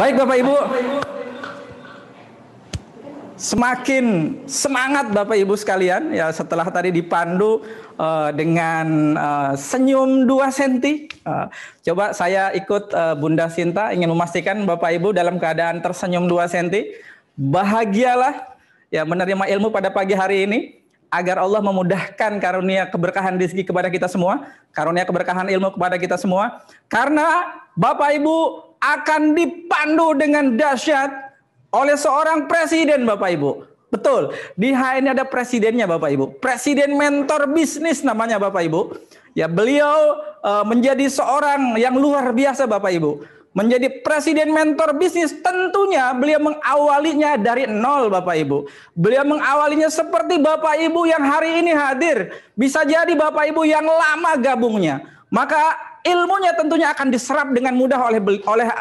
Baik Bapak Ibu, semakin semangat Bapak Ibu sekalian ya setelah tadi dipandu dengan senyum 2 cm. Coba saya ikut Bunda Sinta ingin memastikan Bapak Ibu dalam keadaan tersenyum 2 cm. Bahagialah ya menerima ilmu pada pagi hari ini agar Allah memudahkan karunia keberkahan rezeki kepada kita semua, karunia keberkahan ilmu kepada kita semua. Karena Bapak Ibu akan dipandu dengan dahsyat oleh seorang presiden Bapak Ibu. Betul, di HN ada presidennya Bapak Ibu. Presiden mentor bisnis namanya Bapak Ibu. Ya, beliau menjadi seorang yang luar biasa Bapak Ibu. Menjadi presiden mentor bisnis tentunya beliau mengawalinya dari nol Bapak Ibu. Beliau mengawalinya seperti Bapak Ibu yang hari ini hadir. Bisa jadi Bapak Ibu yang lama gabungnya. Maka ilmunya tentunya akan diserap dengan mudah oleh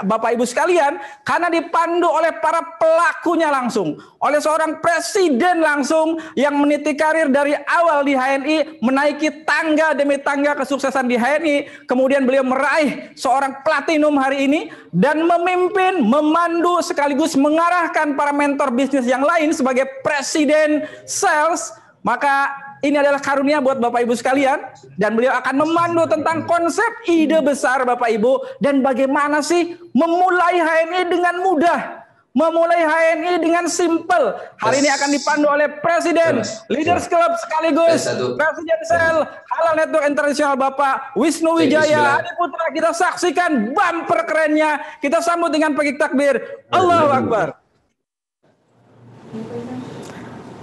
Bapak Ibu sekalian karena dipandu oleh para pelakunya langsung, oleh seorang presiden langsung yang meniti karir dari awal di HNI, menaiki tangga demi tangga kesuksesan di HNI, kemudian beliau meraih seorang platinum hari ini dan memimpin, memandu sekaligus mengarahkan para mentor bisnis yang lain sebagai presiden sales. Maka ini adalah karunia buat Bapak Ibu sekalian dan beliau akan memandu tentang konsep ide besar Bapak Ibu dan bagaimana sih memulai HNI dengan mudah, memulai HNI dengan simple. Hari ini akan dipandu oleh Presiden Leaders Club sekaligus Presiden Sel Halal Network Internasional Bapak Wisnu Wijaya Adi Putra. Kita saksikan bumper kerennya, kita sambut dengan pagi takbir Allahu Akbar.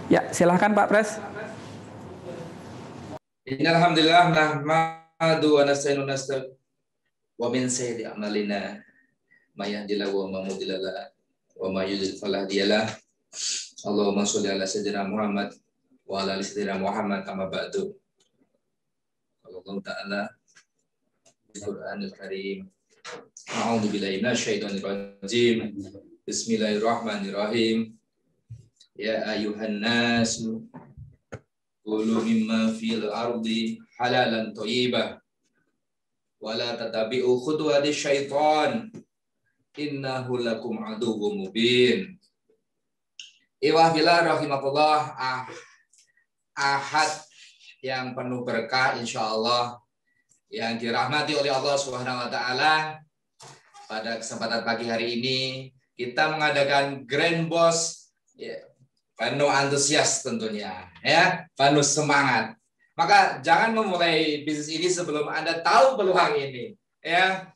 Ya, silahkan Pak Pres. Innalhamdulillah nahmadu wa nasta'inu nasta'in wa min sayyiati a'malina may yahdihillahu wa may yudlil wa may yudlil fala hadiyalah. Allahumma sholli ala sayyidina Muhammad wa ala ali sayyidina Muhammad kama ba'du. Allah Ta'ala Al-Qur'anul Karim. A'udzu billahi minasyaitonir rajim. Bismillahirrahmanirrahim. Ya ayuhan nasu kulu mimma fil ardi halalan thayyibah wa la tatabi'u khutuwati syaitan innahu lakum aduwwum mubin. Iwahillah rahimakumullah, ahad yang penuh berkah insyaallah yang dirahmati oleh Allah Subhanahu wa taala. Pada kesempatan pagi hari ini kita mengadakan Grand Boss ya, penuh antusias tentunya, ya, penuh semangat. Maka jangan memulai bisnis ini sebelum Anda tahu peluang ini, ya.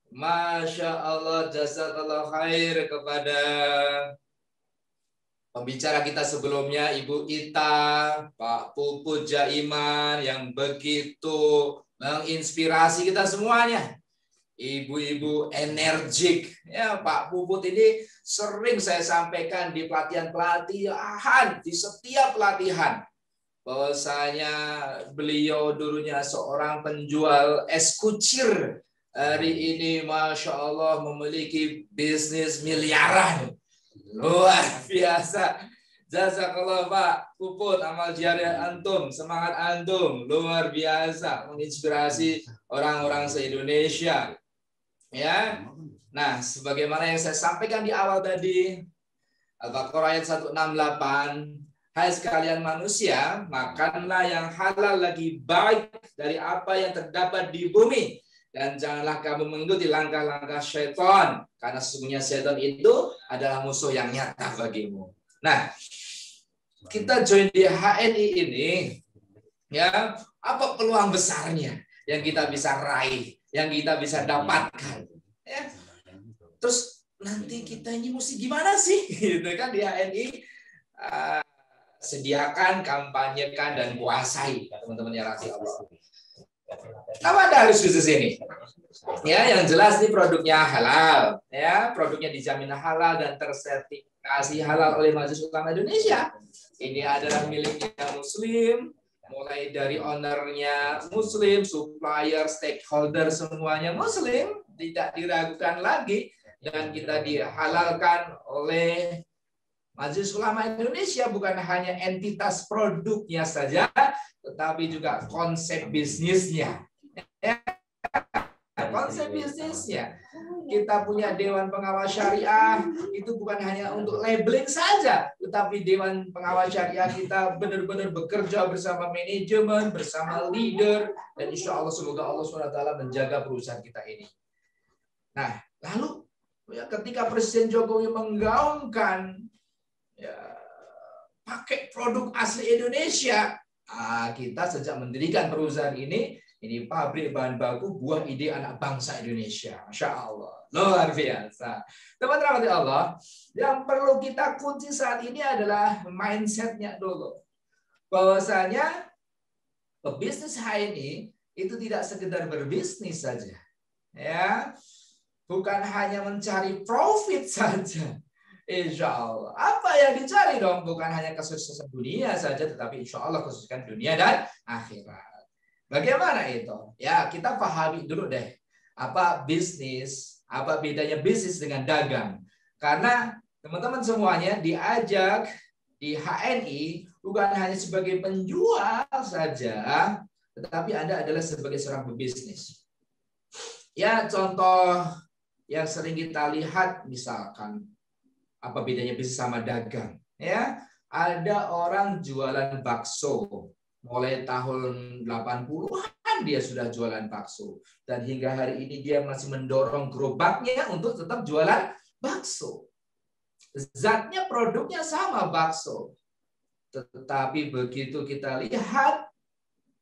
Masya Allah, jazakallah khair kepada pembicara kita sebelumnya, Ibu Ita, Pak Puput Jaiman, yang begitu menginspirasi kita semuanya. Ibu-ibu energik, ya Pak Puput ini sering saya sampaikan di pelatihan, di setiap pelatihan, bahwasanya beliau dulunya seorang penjual es kucir, hari ini Masya Allah memiliki bisnis miliaran, luar biasa. Jazakallah Pak Puput, amal jariah antum, semangat antum luar biasa, menginspirasi orang-orang se-Indonesia. Ya, nah sebagaimana yang saya sampaikan di awal tadi, Al-Baqarah ayat 168, hai sekalian manusia, makanlah yang halal lagi baik dari apa yang terdapat di bumi, dan janganlah kamu mengikuti langkah-langkah syaitan, karena sesungguhnya syaitan itu adalah musuh yang nyata bagimu. Nah, kita join di HNI ini, ya, apa peluang besarnya yang kita bisa raih, yang kita bisa dapatkan, ya. Terus nanti kita ini mesti gimana sih, gitu kan di HNI? Sediakan, kampanyekan, dan kuasai, teman-teman yang rahmati Allah. Apa Anda harus bisnis ini? Ya, yang jelas ini produknya halal, ya, produknya dijamin halal dan tersertifikasi halal oleh Majelis Ulama Indonesia. Ini adalah miliknya Muslim. Mulai dari ownernya Muslim, supplier, stakeholder semuanya Muslim, tidak diragukan lagi, dan kita dihalalkan oleh Majelis Ulama Indonesia bukan hanya entitas produknya saja, tetapi juga konsep bisnisnya. konsep bisnisnya. Kita punya Dewan Pengawas Syariah, itu bukan hanya untuk labeling saja, tetapi Dewan Pengawas Syariah kita benar-benar bekerja bersama manajemen, bersama leader, dan insya Allah semoga Allah SWT menjaga perusahaan kita ini. Nah, lalu ya, ketika Presiden Jokowi menggaungkan ya, pakai produk asli Indonesia, kita sejak mendirikan perusahaan ini pabrik bahan baku buah ide anak bangsa Indonesia. Masya Allah. Luar biasa. Teman-teman Allah, yang perlu kita kunci saat ini adalah mindsetnya dulu. Bahwasanya pebisnis HNI itu tidak sekedar berbisnis saja. Ya, bukan hanya mencari profit saja. Insya Allah. Apa yang dicari dong? Bukan hanya kesuksesan dunia saja, tetapi insya Allah kesuksesan dunia dan akhirat. Bagaimana itu? Ya, kita pahami dulu deh. Apa bisnis? Apa bedanya bisnis dengan dagang? Karena teman-teman semuanya diajak di HNI bukan hanya sebagai penjual saja, tetapi Anda adalah sebagai seorang pebisnis. Ya, contoh yang sering kita lihat misalkan apa bedanya bisnis sama dagang? Ya, ada orang jualan bakso. Mulai tahun 80-an dia sudah jualan bakso. Dan hingga hari ini dia masih mendorong gerobaknya untuk tetap jualan bakso. Zatnya, produknya sama bakso. Tetapi begitu kita lihat,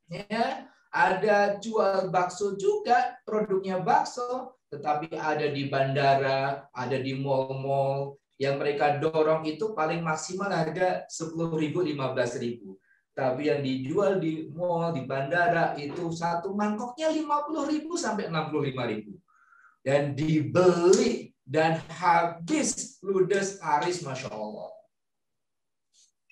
ya, ada jual bakso juga, produknya bakso. Tetapi ada di bandara, ada di mall-mall. Yang mereka dorong itu paling maksimal harga 10.000, 15.000. Tapi yang dijual di mall, di bandara itu satu mangkoknya 50.000 sampai 65.000. Dan dibeli dan habis ludes laris, Masya Allah.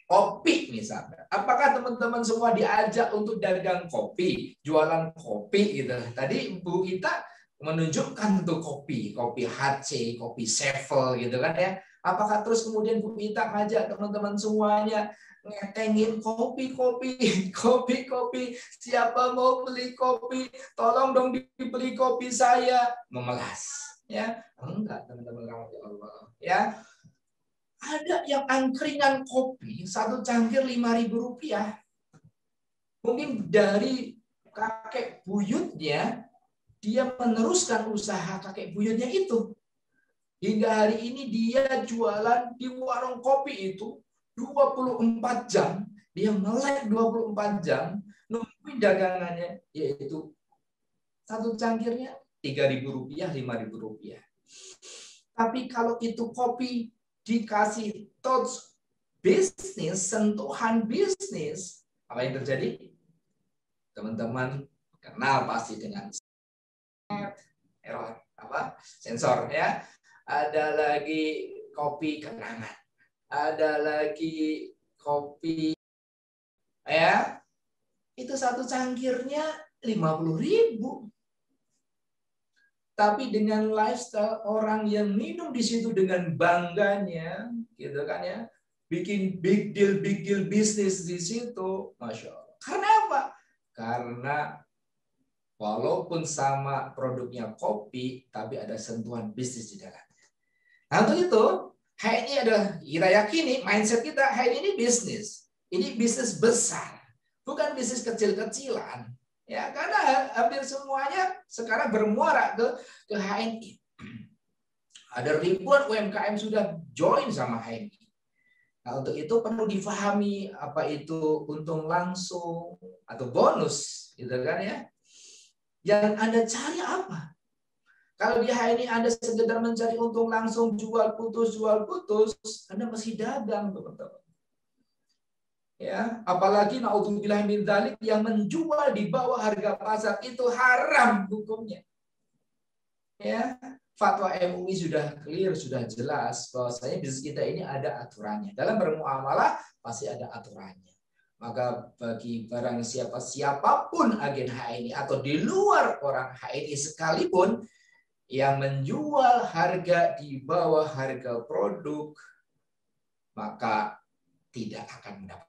Kopi misalnya. Apakah teman-teman semua diajak untuk dagang kopi, jualan kopi gitu? Tadi Bu Ita menunjukkan tuh kopi HC, kopi Sevel gitu kan ya. Apakah terus kemudian Bu Ita ngajak teman-teman semuanya ngetengin kopi, siapa mau beli kopi, tolong dong dibeli kopi saya, memelas, ya enggak teman-teman Allah, ya ada yang angkringan kopi satu cangkir 5.000 rupiah, mungkin dari kakek buyutnya dia meneruskan usaha kakek buyutnya itu hingga hari ini dia jualan di warung kopi itu 24 jam, dia melek 24 jam, nungguin dagangannya, yaitu satu cangkirnya 3.000 rupiah, 5.000 rupiah. Tapi kalau itu kopi dikasih touch bisnis, sentuhan bisnis, apa yang terjadi? Teman-teman kenal pasti dengan error, sensor ya. Ada lagi kopi kenangan. Ada lagi kopi ya, itu satu cangkirnya 50.000. Tapi dengan lifestyle orang yang minum di situ dengan bangganya, gitu kan ya, bikin big deal bisnis di situ, Masya Allah. Karena apa? Karena walaupun sama produknya kopi, tapi ada sentuhan bisnis di dalamnya. Nah untuk itu, HNI adalah, kita yakini mindset kita, HNI ini bisnis. Ini bisnis besar, bukan bisnis kecil-kecilan. Ya, karena hampir semuanya sekarang bermuara ke HNI. Ada ribuan UMKM sudah join sama HNI. Nah, untuk itu perlu difahami apa itu untung langsung atau bonus, gitu kan ya. Yang Anda cari apa? Kalau di HNI Anda sekedar mencari untung langsung, jual putus, Anda masih dagang, teman-teman. Ya, apalagi naudzubillah min dzalik yang menjual di bawah harga pasar itu haram hukumnya. Ya, fatwa MUI sudah clear, sudah jelas bahwasanya bisnis kita ini ada aturannya. Dalam bermuamalah pasti ada aturannya. Maka bagi barang siapapun agen HNI atau di luar orang HNI sekalipun yang menjual harga di bawah harga produk, maka tidak akan mendapatkan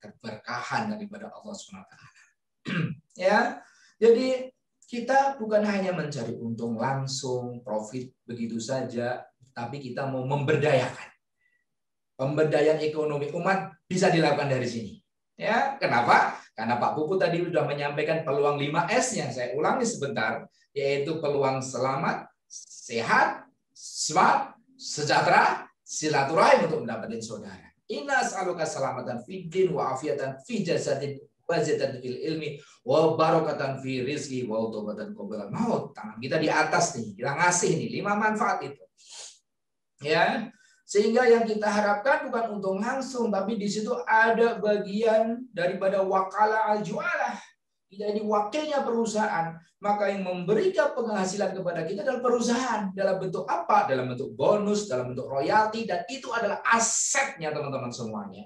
keberkahan daripada Allah SWT. Ya, jadi Kita bukan hanya mencari untung langsung, profit begitu saja, tapi kita mau memberdayakan. Pemberdayaan ekonomi umat bisa dilakukan dari sini. Ya, kenapa? Karena Pak Puput tadi sudah menyampaikan peluang 5S-nya. Saya ulangi sebentar, yaitu peluang selamat, sehat, smart, sejahtera, silaturahim untuk mendapatkan saudara. Inna as'aluka salamatan fid din wa afiatan fi jasadin wa ziyadatan fil ilmi wa barakatan fi rizqi wa taubatan qabla maut. Tangan kita di atas nih, kita ngasih nih 5 manfaat itu. Ya. Sehingga yang kita harapkan bukan untung langsung, tapi di situ ada bagian daripada wakala al-jualah. Jadi wakilnya perusahaan. Maka yang memberikan penghasilan kepada kita adalah perusahaan. Dalam bentuk apa? Dalam bentuk bonus, dalam bentuk royalti, dan itu adalah asetnya teman-teman semuanya.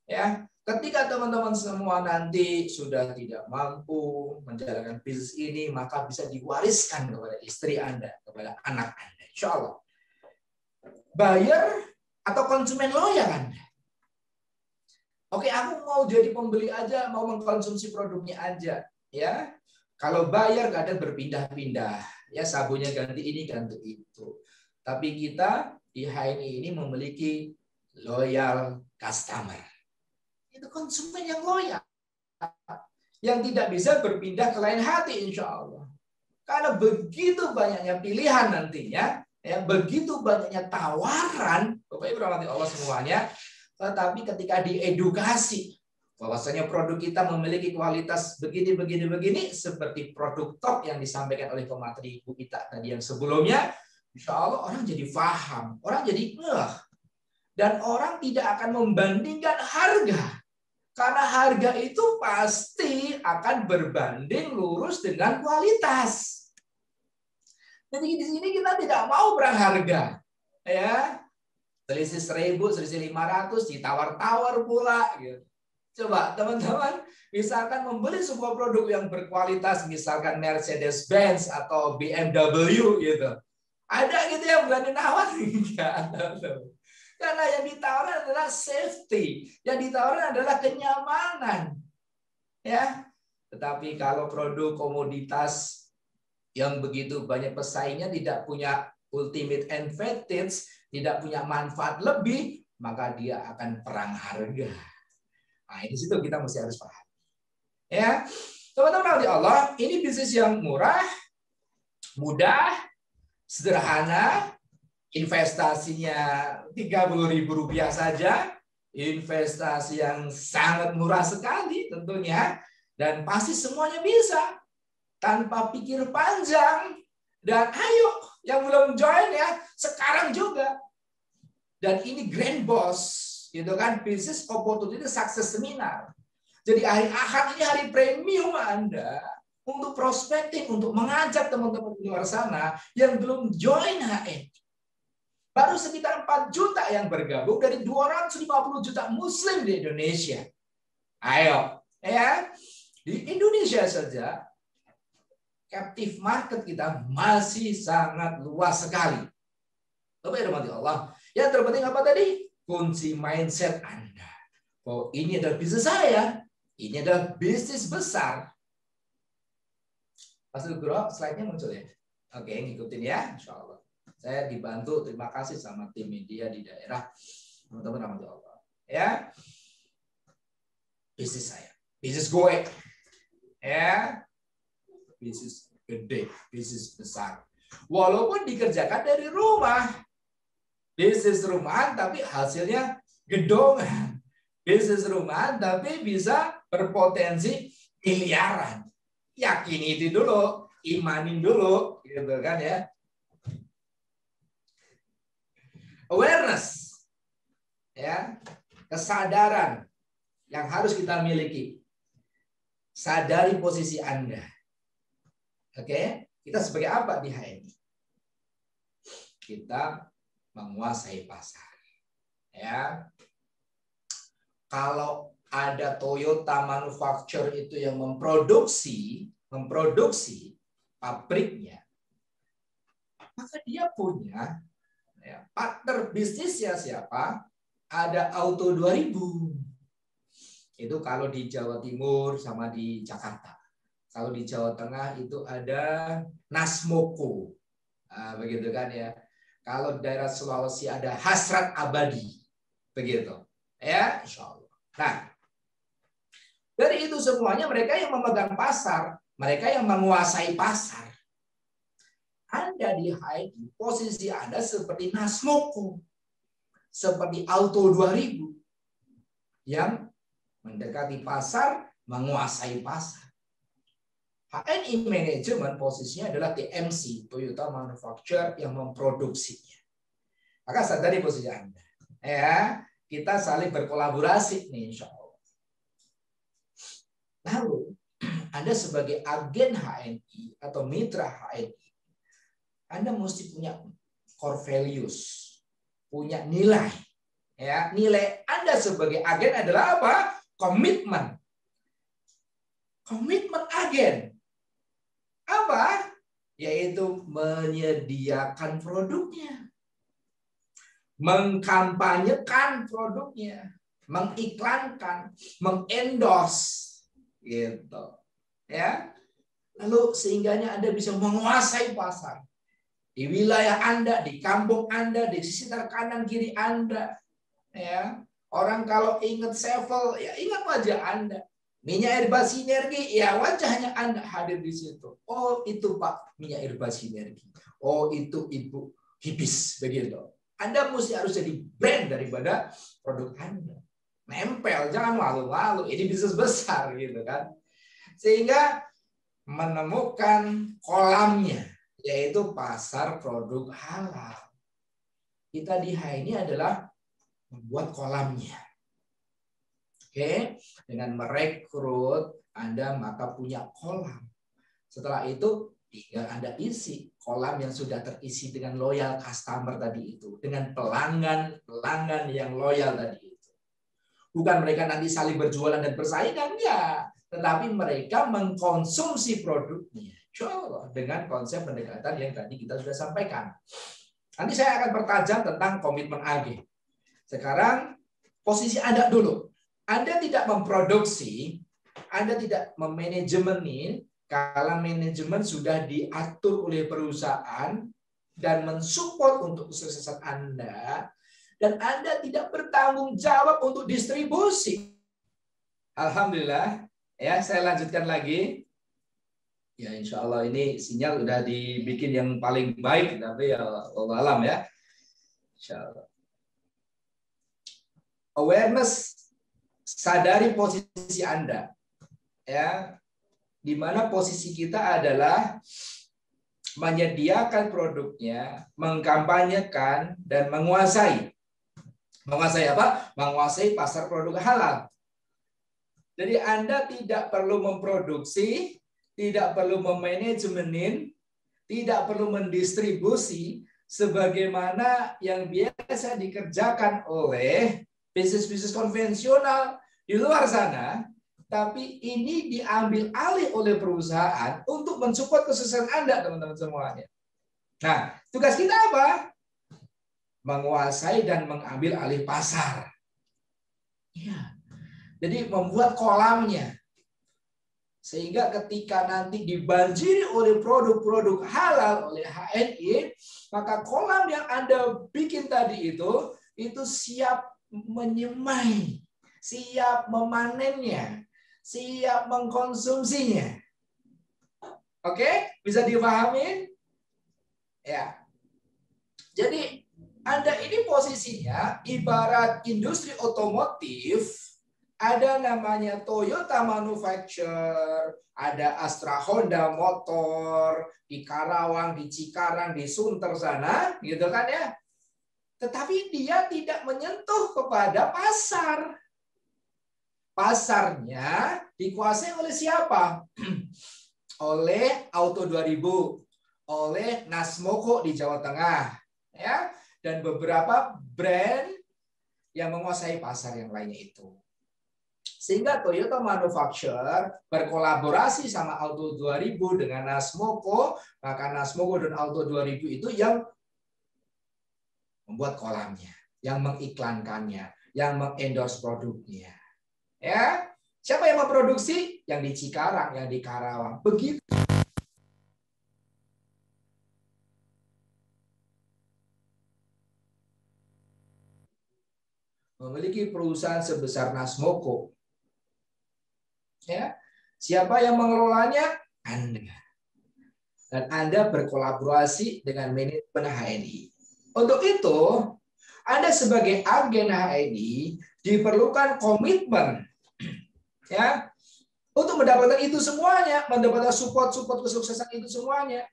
Ya, ketika teman-teman semua nanti sudah tidak mampu menjalankan bisnis ini, maka bisa diwariskan kepada istri Anda, kepada anak Anda. Insya Allah. Buyer atau konsumen loyal Anda. Oke, aku mau jadi pembeli aja, mau mengkonsumsi produknya aja, ya. Kalau buyer kadang berpindah-pindah, ya sabunnya ganti ini ganti itu. Tapi kita di HNI ini memiliki loyal customer. Itu konsumen yang loyal, yang tidak bisa berpindah ke lain hati, insya Allah. Karena begitu banyaknya pilihan nantinya. Ya, begitu banyaknya tawaran, Bapak Ibu rahmati Allah semuanya, tetapi ketika diedukasi bahwasanya produk kita memiliki kualitas begini seperti produk top yang disampaikan oleh pemateri Ibu Ita tadi yang sebelumnya, insya Allah orang jadi paham, orang jadi ngeh, dan orang tidak akan membandingkan harga, karena harga itu pasti akan berbanding lurus dengan kualitas. Jadi di sini kita tidak mau perang harga, ya. Selisih 1.000, selisih 500, ditawar-tawar pula. Gitu. Coba teman-teman, misalkan membeli sebuah produk yang berkualitas, misalkan Mercedes-Benz atau BMW, gitu. Ada gitu yang berani nawar? Enggak. Karena yang ditawarkan adalah safety, yang ditawarkan adalah kenyamanan, ya. Tetapi kalau produk komoditas yang begitu banyak pesaingnya, tidak punya ultimate advantage, tidak punya manfaat lebih, maka dia akan perang harga. Nah, di situ kita mesti harus paham. Ya, teman-teman di Allah, ini bisnis yang murah, mudah, sederhana, investasinya Rp30.000 saja, investasi yang sangat murah sekali tentunya, dan pasti semuanya bisa. Tanpa pikir panjang, dan ayo yang belum join ya sekarang juga. Dan ini Grand Boss, gitu kan, Business Opportunity Success Seminar. Jadi hari Ahad ini hari premium Anda untuk prospecting, untuk mengajak teman-teman di luar sana yang belum join HN. Baru sekitar 4 juta yang bergabung dari 250 juta Muslim di Indonesia. Ayo, ya di Indonesia saja. Captive market kita masih sangat luas sekali. Bapak Ibu Allah. Yang terpenting apa tadi? Kunci mindset Anda. Oh, ini adalah bisnis saya. Ini adalah bisnis besar. Pas Guru, slide-nya muncul ya? Oke, ngikutin ya. Insya Allah. Saya dibantu. Terima kasih sama tim media di daerah. Teman-teman rahmati Allah. Ya. Bisnis saya. Bisnis gue. Ya. Bisnis gede, bisnis besar. Walaupun dikerjakan dari rumah. Bisnis rumahan tapi hasilnya gedongan. Bisnis rumahan tapi bisa berpotensi miliaran. Yakini itu dulu, imanin dulu, gitu kan ya. Awareness. Ya, kesadaran yang harus kita miliki. Sadari posisi Anda. Oke, kita sebagai apa di HNI? Kita menguasai pasar. Ya. Kalau ada Toyota Manufacture itu yang memproduksi pabriknya, maka dia punya ya, partner bisnisnya siapa? Ada Auto 2000. Itu kalau di Jawa Timur sama di Jakarta. Kalau di Jawa Tengah itu ada Nasmoko. Nah, begitu kan ya. Kalau daerah Sulawesi ada Hasrat Abadi. Begitu. Ya, insya Allah. Nah, dari itu semuanya mereka yang memegang pasar. Mereka yang menguasai pasar. Anda di HNI, posisi Anda seperti Nasmoko. Seperti Auto 2000. Yang mendekati pasar, menguasai pasar. HNI Manajemen posisinya adalah TMC, Toyota Manufacturer, yang memproduksinya. Maka sadari posisi Anda. Ya, kita saling berkolaborasi nih, insya Allah. Lalu, Anda sebagai agen HNI atau mitra HNI, Anda mesti punya core values, punya nilai. Ya, nilai Anda sebagai agen adalah apa? Komitmen. Komitmen agen. Apa? Yaitu menyediakan produknya. Mengkampanyekan produknya. Mengiklankan. Mengendorse. Gitu. Ya. Lalu sehingganya Anda bisa menguasai pasar. Di wilayah Anda, di kampung Anda, di sekitar kanan kiri Anda. Ya. Orang kalau ingat Sevel, ya ingat wajah Anda. Minyak Irba Sinergi, ya wajahnya Anda hadir di situ. Oh, itu Pak minyak Irba Sinergi. Oh, itu Ibu Hibis, begitu. Anda harus jadi brand daripada produk Anda. Nempel, jangan malu-malu. Ini bisnis besar, gitu kan. Sehingga menemukan kolamnya, yaitu pasar produk halal. Kita di HNI adalah membuat kolamnya. Oke, dengan merekrut Anda maka punya kolam. Setelah itu tinggal Anda isi kolam yang sudah terisi dengan loyal customer tadi itu, dengan pelanggan yang loyal tadi itu. Bukan mereka nanti saling berjualan dan bersaingan, enggak, tetapi mereka mengkonsumsi produknya. Coba dengan konsep pendekatan yang tadi kita sudah sampaikan. Nanti saya akan pertajam tentang komitmen AG. Sekarang posisi Anda dulu. Anda tidak memproduksi, Anda tidak memanajemenin, kalau manajemen sudah diatur oleh perusahaan dan mensupport untuk kesuksesan Anda, dan Anda tidak bertanggung jawab untuk distribusi. Alhamdulillah, ya saya lanjutkan lagi. Ya insya Allah ini sinyal udah dibikin yang paling baik, tapi ya Allah alam ya. Insya Allah. Awareness. Sadari posisi Anda, ya, di mana posisi kita adalah menyediakan produknya, mengkampanyekan dan menguasai. Menguasai apa? Menguasai pasar produk halal. Jadi Anda tidak perlu memproduksi, tidak perlu memanajemenin, tidak perlu mendistribusi sebagaimana yang biasa dikerjakan oleh bisnis-bisnis konvensional di luar sana, tapi ini diambil alih oleh perusahaan untuk mensupport kesuksesan Anda, teman-teman semuanya. Nah, tugas kita apa? Menguasai dan mengambil alih pasar. Ya. Jadi membuat kolamnya. Sehingga ketika nanti dibanjiri oleh produk-produk halal oleh HNI, maka kolam yang Anda bikin tadi itu siap menyemai, siap memanennya, siap mengkonsumsinya. Oke, bisa dipahami? Ya. Jadi Anda ini posisinya ibarat industri otomotif, ada namanya Toyota Manufacturer, ada Astra Honda Motor di Karawang, di Cikarang, di Sunter sana, gitu kan ya. Tetapi dia tidak menyentuh kepada pasar. Pasarnya dikuasai oleh siapa? Oleh Auto 2000, oleh Nasmoko di Jawa Tengah, ya, dan beberapa brand yang menguasai pasar yang lainnya itu. Sehingga Toyota Manufacturer berkolaborasi sama Auto 2000 dengan Nasmoko, maka Nasmoko dan Auto 2000 itu yang membuat kolamnya, yang mengiklankannya, yang mengendorse produknya. Ya. Siapa yang memproduksi? Yang di Cikarang, yang di Karawang. Begitu. Memiliki perusahaan sebesar Nasmoko. Ya. Siapa yang mengelolanya? Anda. Dan Anda berkolaborasi dengan manajemen HNI. Untuk itu, Anda sebagai agen HNI diperlukan komitmen, ya, untuk mendapatkan itu semuanya, mendapatkan support kesuksesan itu semuanya.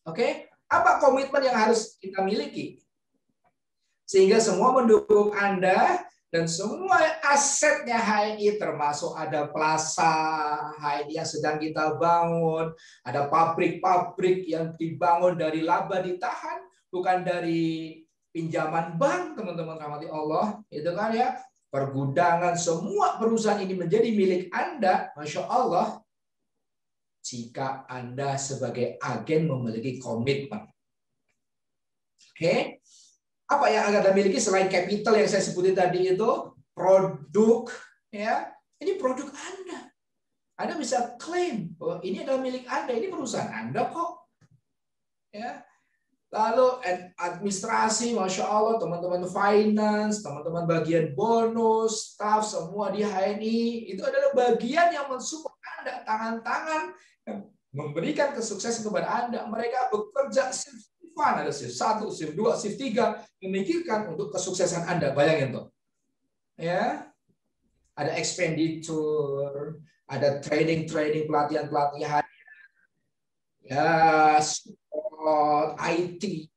Oke, apa komitmen yang harus kita miliki sehingga semua mendukung Anda dan semua asetnya HNI, termasuk ada plaza HNI yang sedang kita bangun, ada pabrik-pabrik yang dibangun dari laba ditahan, bukan dari pinjaman bank, teman-teman rahmati Allah, itu kan ya. Pergudangan, semua perusahaan ini menjadi milik Anda, Masya Allah, jika Anda sebagai agen memiliki komitmen. Oke? Apa yang Anda miliki selain capital yang saya sebutin tadi itu? Produk, ya. Ini produk Anda. Anda bisa klaim bahwa ini adalah milik Anda, ini perusahaan Anda kok. Ya. Lalu administrasi, Masya Allah, teman-teman finance, teman-teman bagian bonus, staff, semua di HNI, itu adalah bagian yang mensupport Anda, tangan-tangan yang memberikan kesuksesan kepada Anda. Mereka bekerja ada shift 1, shift 2, shift 3, memikirkan untuk kesuksesan Anda. Bayangin tuh. Ya. Ada expenditure, ada training, pelatihan. Ya, support, IT,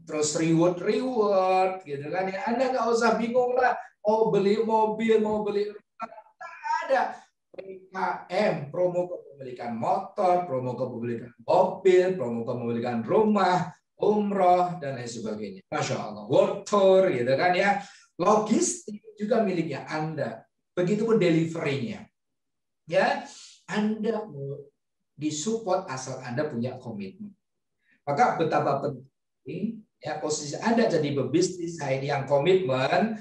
terus reward, gitu kan ya. Anda nggak usah bingung lah, mau beli mobil, mau beli rumah, ada. PKM, promo kepemilikan motor, promo kepemilikan mobil, promo kepemilikan rumah, umroh, dan lain sebagainya. Masya Allah. World tour, gitu kan ya. Logistik juga miliknya Anda. Begitupun delivery-nya. Ya, Anda disupport asal Anda punya komitmen. Maka betapa penting ya posisi Anda jadi pebisnis yang komitmen,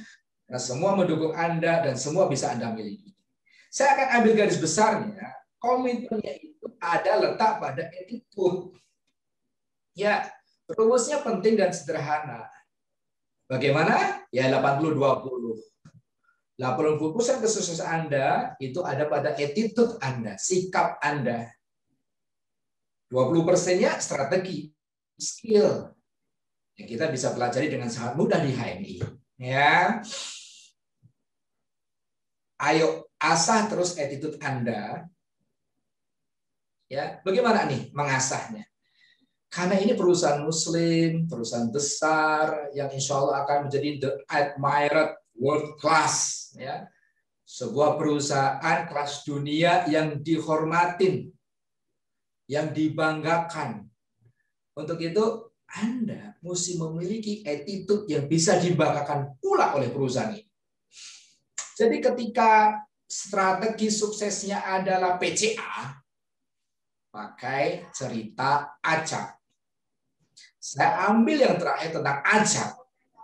nah semua mendukung Anda dan semua bisa Anda miliki. Saya akan ambil garis besarnya. Komitmennya itu ada letak pada attitude. Ya, rumusnya penting dan sederhana. Bagaimana? Ya 80-20. 80% kesuksesan Anda itu ada pada attitude Anda, sikap Anda. 20%-nya strategi, skill. Yang kita bisa pelajari dengan sangat mudah di HNI. Ya. Ayo asah terus attitude Anda. Ya, bagaimana nih mengasahnya? Karena ini perusahaan Muslim, perusahaan besar yang insya Allah akan menjadi the admired world class, ya, sebuah perusahaan kelas dunia yang dihormatin, yang dibanggakan. Untuk itu Anda mesti memiliki attitude yang bisa dibanggakan pula oleh perusahaan ini. Jadi ketika strategi suksesnya adalah PCA, pakai cerita acak. Saya ambil yang terakhir tentang acak,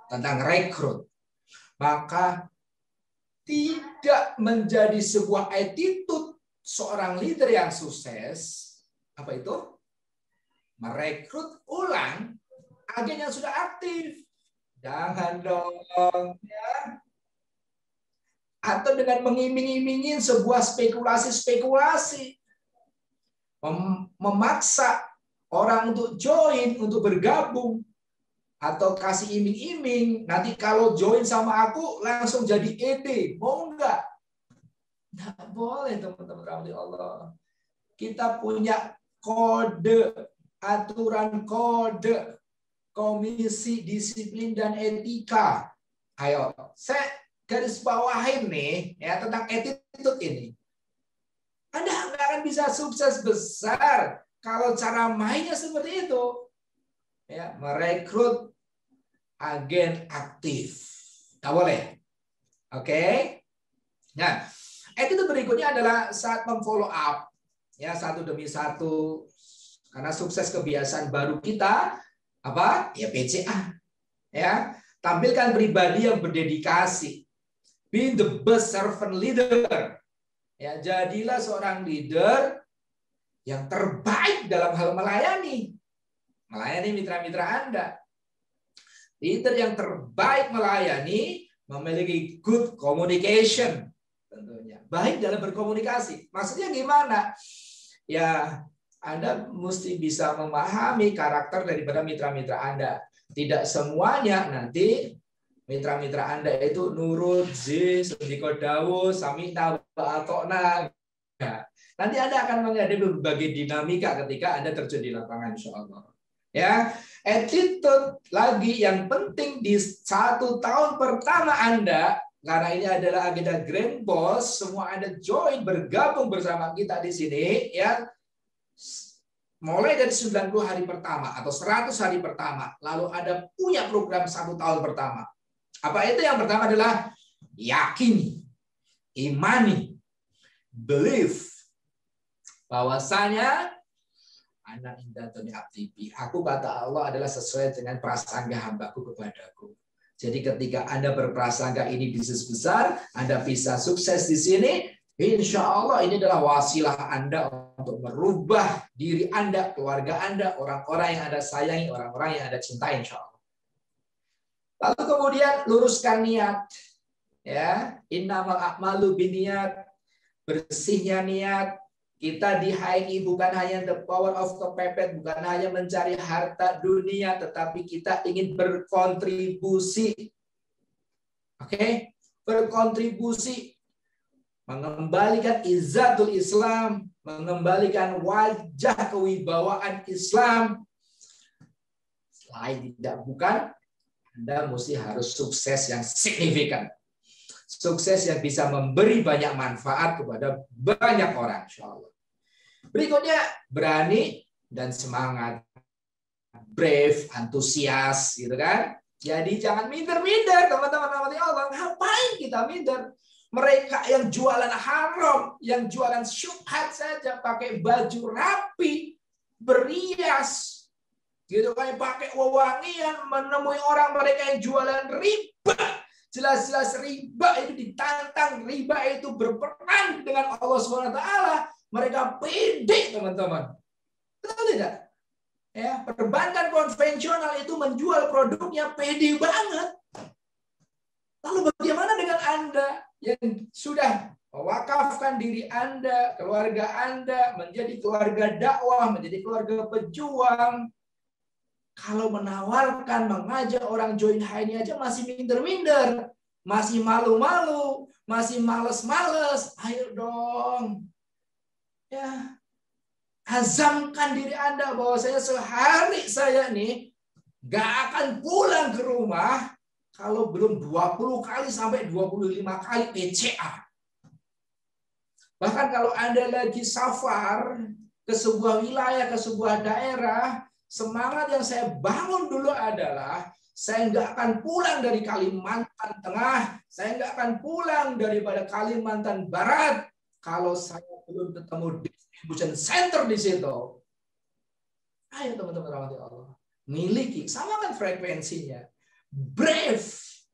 tentang rekrut. Maka tidak menjadi sebuah attitude seorang leader yang sukses, apa itu? Merekrut ulang agen yang sudah aktif. Jangan dong, ya. Atau dengan mengiming-imingin sebuah spekulasi-spekulasi. Memaksa orang untuk join, untuk bergabung. Atau kasih iming-iming, nanti kalau join sama aku langsung jadi ED. Mau enggak? Enggak boleh, teman-teman Allah. Kita punya kode, aturan kode, komisi disiplin dan etika. Ayo, saya garis bawahin nih ya tentang attitude ini. Anda nggak akan bisa sukses besar kalau cara mainnya seperti itu. Ya, merekrut agen aktif. Nggak boleh. Oke. Nah, attitude berikutnya adalah saat memfollow up. Ya, satu demi satu. Karena sukses kebiasaan baru kita apa? Ya PCA. Ya, tampilkan pribadi yang berdedikasi. Be the best servant leader. Ya, jadilah seorang leader yang terbaik dalam hal melayani. Melayani mitra-mitra Anda. Leader yang terbaik melayani memiliki good communication tentunya. Baik dalam berkomunikasi. Maksudnya gimana? Ya, Anda mesti bisa memahami karakter daripada mitra-mitra Anda. Tidak semuanya nanti mitra-mitra Anda itu nurut, sediko dawu, samina, atokna. Nanti Anda akan menghadapi berbagai dinamika ketika Anda terjun di lapangan, insya Allah. Ya, attitude lagi yang penting di 1 tahun pertama Anda, karena ini adalah agenda Grand Boss, semua Anda join bergabung bersama kita di sini, ya. Mulai dari 90 hari pertama atau 100 hari pertama, lalu Anda punya program 1 tahun pertama. Apa itu? Yang pertama adalah yakini, imani, believe bahwasanya anak indatoni abdi, aku kata Allah adalah sesuai dengan prasangka hambaku kepadaku. Jadi ketika Anda berprasangka ini bisnis besar, Anda bisa sukses di sini, insya Allah ini adalah wasilah Anda untuk merubah diri Anda, keluarga Anda, orang-orang yang Anda sayangi, orang-orang yang Anda cintai, insya Allah. Lalu kemudian luruskan niat, ya, innamal a'malu binniyat, bersihnya niat. Kita di HNI bukan hanya the power of kepepet, bukan hanya mencari harta dunia, tetapi kita ingin berkontribusi. Oke, berkontribusi, mengembalikan izzatul Islam, mengembalikan wajah kewibawaan Islam. Selain tidak bukan, Anda mesti harus sukses yang signifikan. Sukses yang bisa memberi banyak manfaat kepada banyak orang, insya Allah. Berikutnya, berani dan semangat. Brave, antusias, gitu kan. Jadi jangan minder-minder, teman-teman Allah. Ngapain kita minder? Mereka yang jualan haram, yang jualan syubhat saja, pakai baju rapi, berias, gitu kan, pakai wewangian, menemui orang mereka yang jualan riba. Jelas-jelas riba itu ditantang, riba itu berperang dengan Allah SWT. Mereka pede, teman-teman. Betul tidak? Ya, perbankan konvensional itu menjual produknya pede banget. Lalu bagaimana dengan Anda yang sudah mewakafkan diri Anda, keluarga Anda, menjadi keluarga dakwah, menjadi keluarga pejuang? Kalau menawarkan, mengajak orang join HNI aja masih minder-minder, masih malu-malu, masih males-males. Ayo dong. Ya, azamkan diri Anda bahwa sehari saya nih gak akan pulang ke rumah kalau belum 20 kali sampai 25 kali PCA. Bahkan kalau Anda lagi safar ke sebuah wilayah, ke sebuah daerah, semangat yang saya bangun dulu adalah saya nggak akan pulang dari Kalimantan Tengah, saya nggak akan pulang daripada Kalimantan Barat kalau saya belum ketemu distribution center di situ. Ayo teman-teman rahmati Allah, miliki, samakan frekuensinya, brave,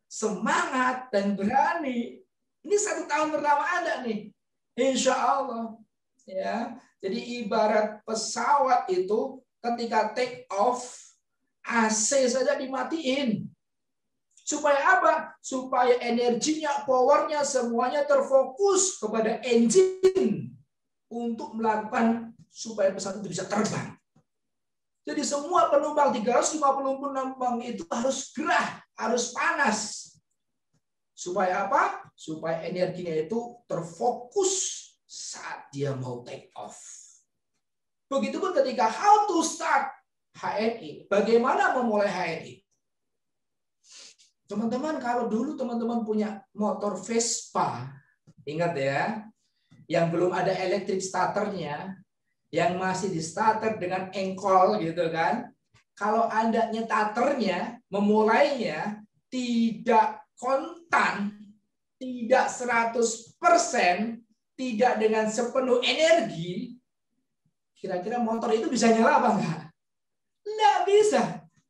semangat dan berani. Ini 1 tahun pertama Anda nih, insya Allah. Ya, jadi ibarat pesawat itu ketika take off, AC saja dimatiin. Supaya apa? Supaya energinya, powernya, semuanya terfokus kepada engine untuk melakukan supaya pesawat itu bisa terbang. Jadi semua penumpang 350 penumpang itu harus gerah, harus panas. Supaya apa? Supaya energinya itu terfokus saat dia mau take off. Begitupun ketika how to start HNI. Bagaimana memulai HNI? Teman-teman, kalau dulu teman-teman punya motor Vespa, ingat ya, yang belum ada electric starternya, yang masih di starter dengan engkol gitu kan. Kalau Anda nyetaternya, memulainya tidak kontan, tidak 100%, tidak dengan sepenuh energi, kira-kira motor itu bisa nyala apa enggak? Enggak bisa.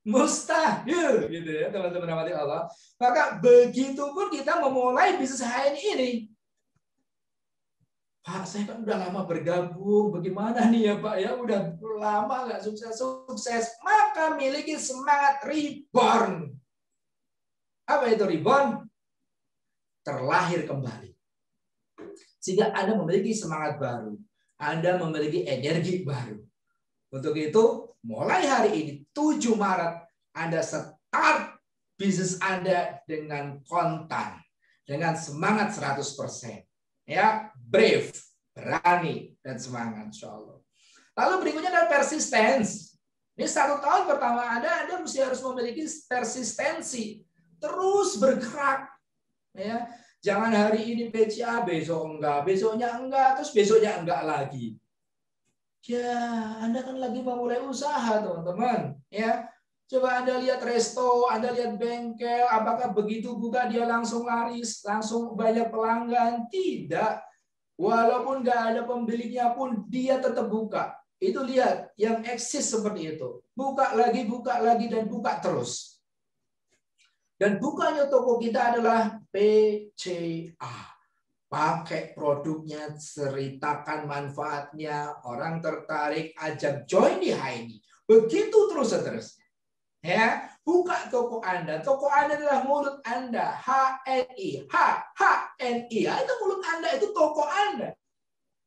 mustahil, gitu ya teman-teman rahmati Allah. Maka begitu pun kita memulai bisnis HNI ini. Pak, saya kan udah lama bergabung, bagaimana nih ya Pak ya, udah lama nggak sukses. Maka miliki semangat reborn. Apa itu reborn? Terlahir kembali. Sehingga Anda memiliki semangat baru. Anda memiliki energi baru. Untuk itu, mulai hari ini, 7 Maret, Anda start bisnis Anda dengan kontan. Dengan semangat 100%. Ya, brave, berani, dan semangat, insya Allah. Lalu berikutnya adalah persistence. Ini 1 tahun pertama Anda mesti harus memiliki persistensi. Terus bergerak. Ya, jangan hari ini BCA, besok enggak, besoknya enggak, terus besoknya enggak lagi. Ya, Anda kan lagi memulai usaha, teman-teman. Ya, coba Anda lihat resto, Anda lihat bengkel, apakah begitu buka dia langsung laris, langsung banyak pelanggan? Tidak. Walaupun nggak ada pembelinya pun dia tetap buka. Itu lihat, yang eksis seperti itu. Buka lagi, dan buka terus. Dan bukanya toko kita adalah PCA. Pakai produknya, ceritakan manfaatnya, orang tertarik, ajak join di HNI. Begitu terus seterusnya. Ya, buka toko Anda. Toko Anda adalah mulut Anda. HNI, HNI. Itu mulut Anda, itu toko Anda.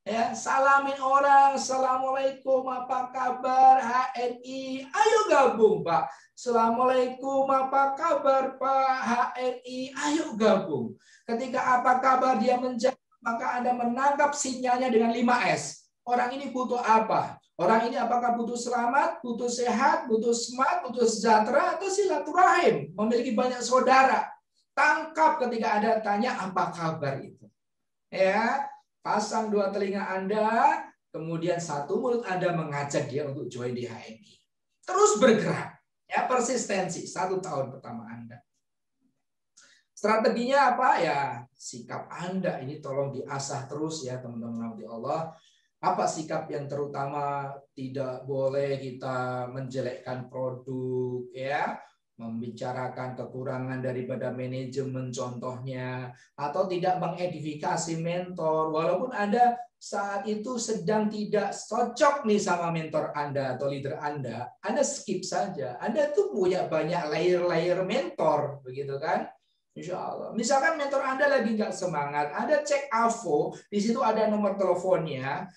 Ya, salamin orang, assalamualaikum, apa kabar HNI? Ayo gabung, Pak. Assalamualaikum, apa kabar Pak HNI? Ayo gabung. Ketika apa kabar dia menjawab, maka Anda menangkap sinyalnya dengan 5S. Orang ini butuh apa? Orang ini apakah butuh selamat, butuh sehat, butuh smart, butuh sejahtera, atau silaturahim, memiliki banyak saudara. Tangkap ketika Anda tanya apa kabar itu. Ya, pasang 2 telinga Anda, kemudian 1 mulut Anda mengajak dia untuk join di HNI. Terus bergerak. Ya, persistensi 1 tahun pertama Anda. Strateginya apa? Ya, sikap Anda ini tolong diasah terus ya teman-teman Allah. Apa sikap yang terutama? Tidak boleh kita menjelekkan produk, ya, membicarakan kekurangan daripada manajemen contohnya, atau tidak mengedifikasi mentor walaupun Anda saat itu sedang tidak cocok nih sama mentor Anda atau leader Anda skip saja. Anda tuh punya banyak layer-layer mentor, begitu kan? Insya Allah. Misalkan mentor Anda lagi nggak semangat, Anda cek AVO, di situ ada nomor teleponnya.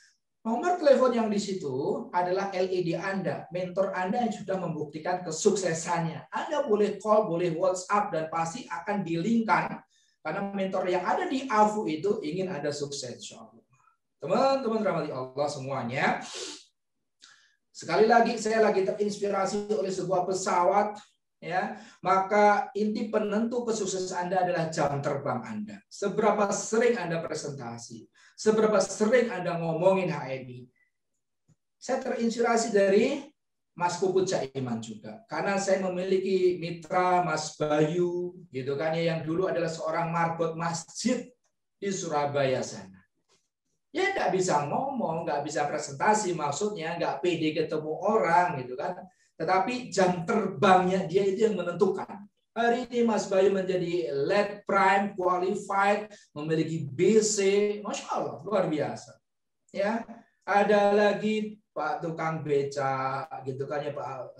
Nomor telepon yang di situ adalah LED Anda, mentor Anda yang sudah membuktikan kesuksesannya. Anda boleh call, boleh WhatsApp, dan pasti akan di-link-kan karena mentor yang ada di AVO itu ingin Anda sukses. Insya Allah. Teman-teman rahmati Allah semuanya. Sekali lagi saya lagi terinspirasi oleh sebuah pesawat, ya. Maka inti penentu kesuksesan Anda adalah jam terbang Anda. Seberapa sering Anda presentasi, seberapa sering Anda ngomongin HNI. Saya terinspirasi dari Mas Puput Jaiman juga, karena saya memiliki mitra Mas Bayu, gitu kan ya, yang dulu adalah seorang marbot masjid di Surabaya sana. Ya nggak bisa ngomong, nggak bisa presentasi, maksudnya nggak pede ketemu orang, gitu kan. Tetapi jam terbangnya dia itu yang menentukan. Hari ini Mas Bayu menjadi lead prime qualified, memiliki BC, Masya Allah, luar biasa. Ya, ada lagi Pak tukang beca, gitu kan ya, Pak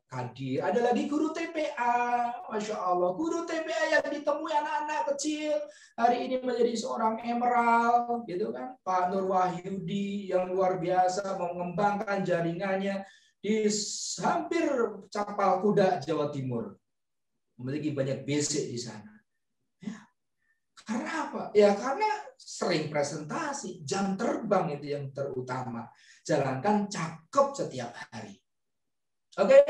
Kadir. Ada lagi guru TPA, Masya Allah, guru TPA yang ditemui anak-anak kecil hari ini menjadi seorang emerald, gitu kan. Pak Nur Wahyudi yang luar biasa mengembangkan jaringannya di hampir Capal Kuda Jawa Timur, memiliki banyak basic di sana. Ya. Karena apa? Ya karena sering presentasi, jam terbang itu yang terutama. Jalankan cakep setiap hari. Oke,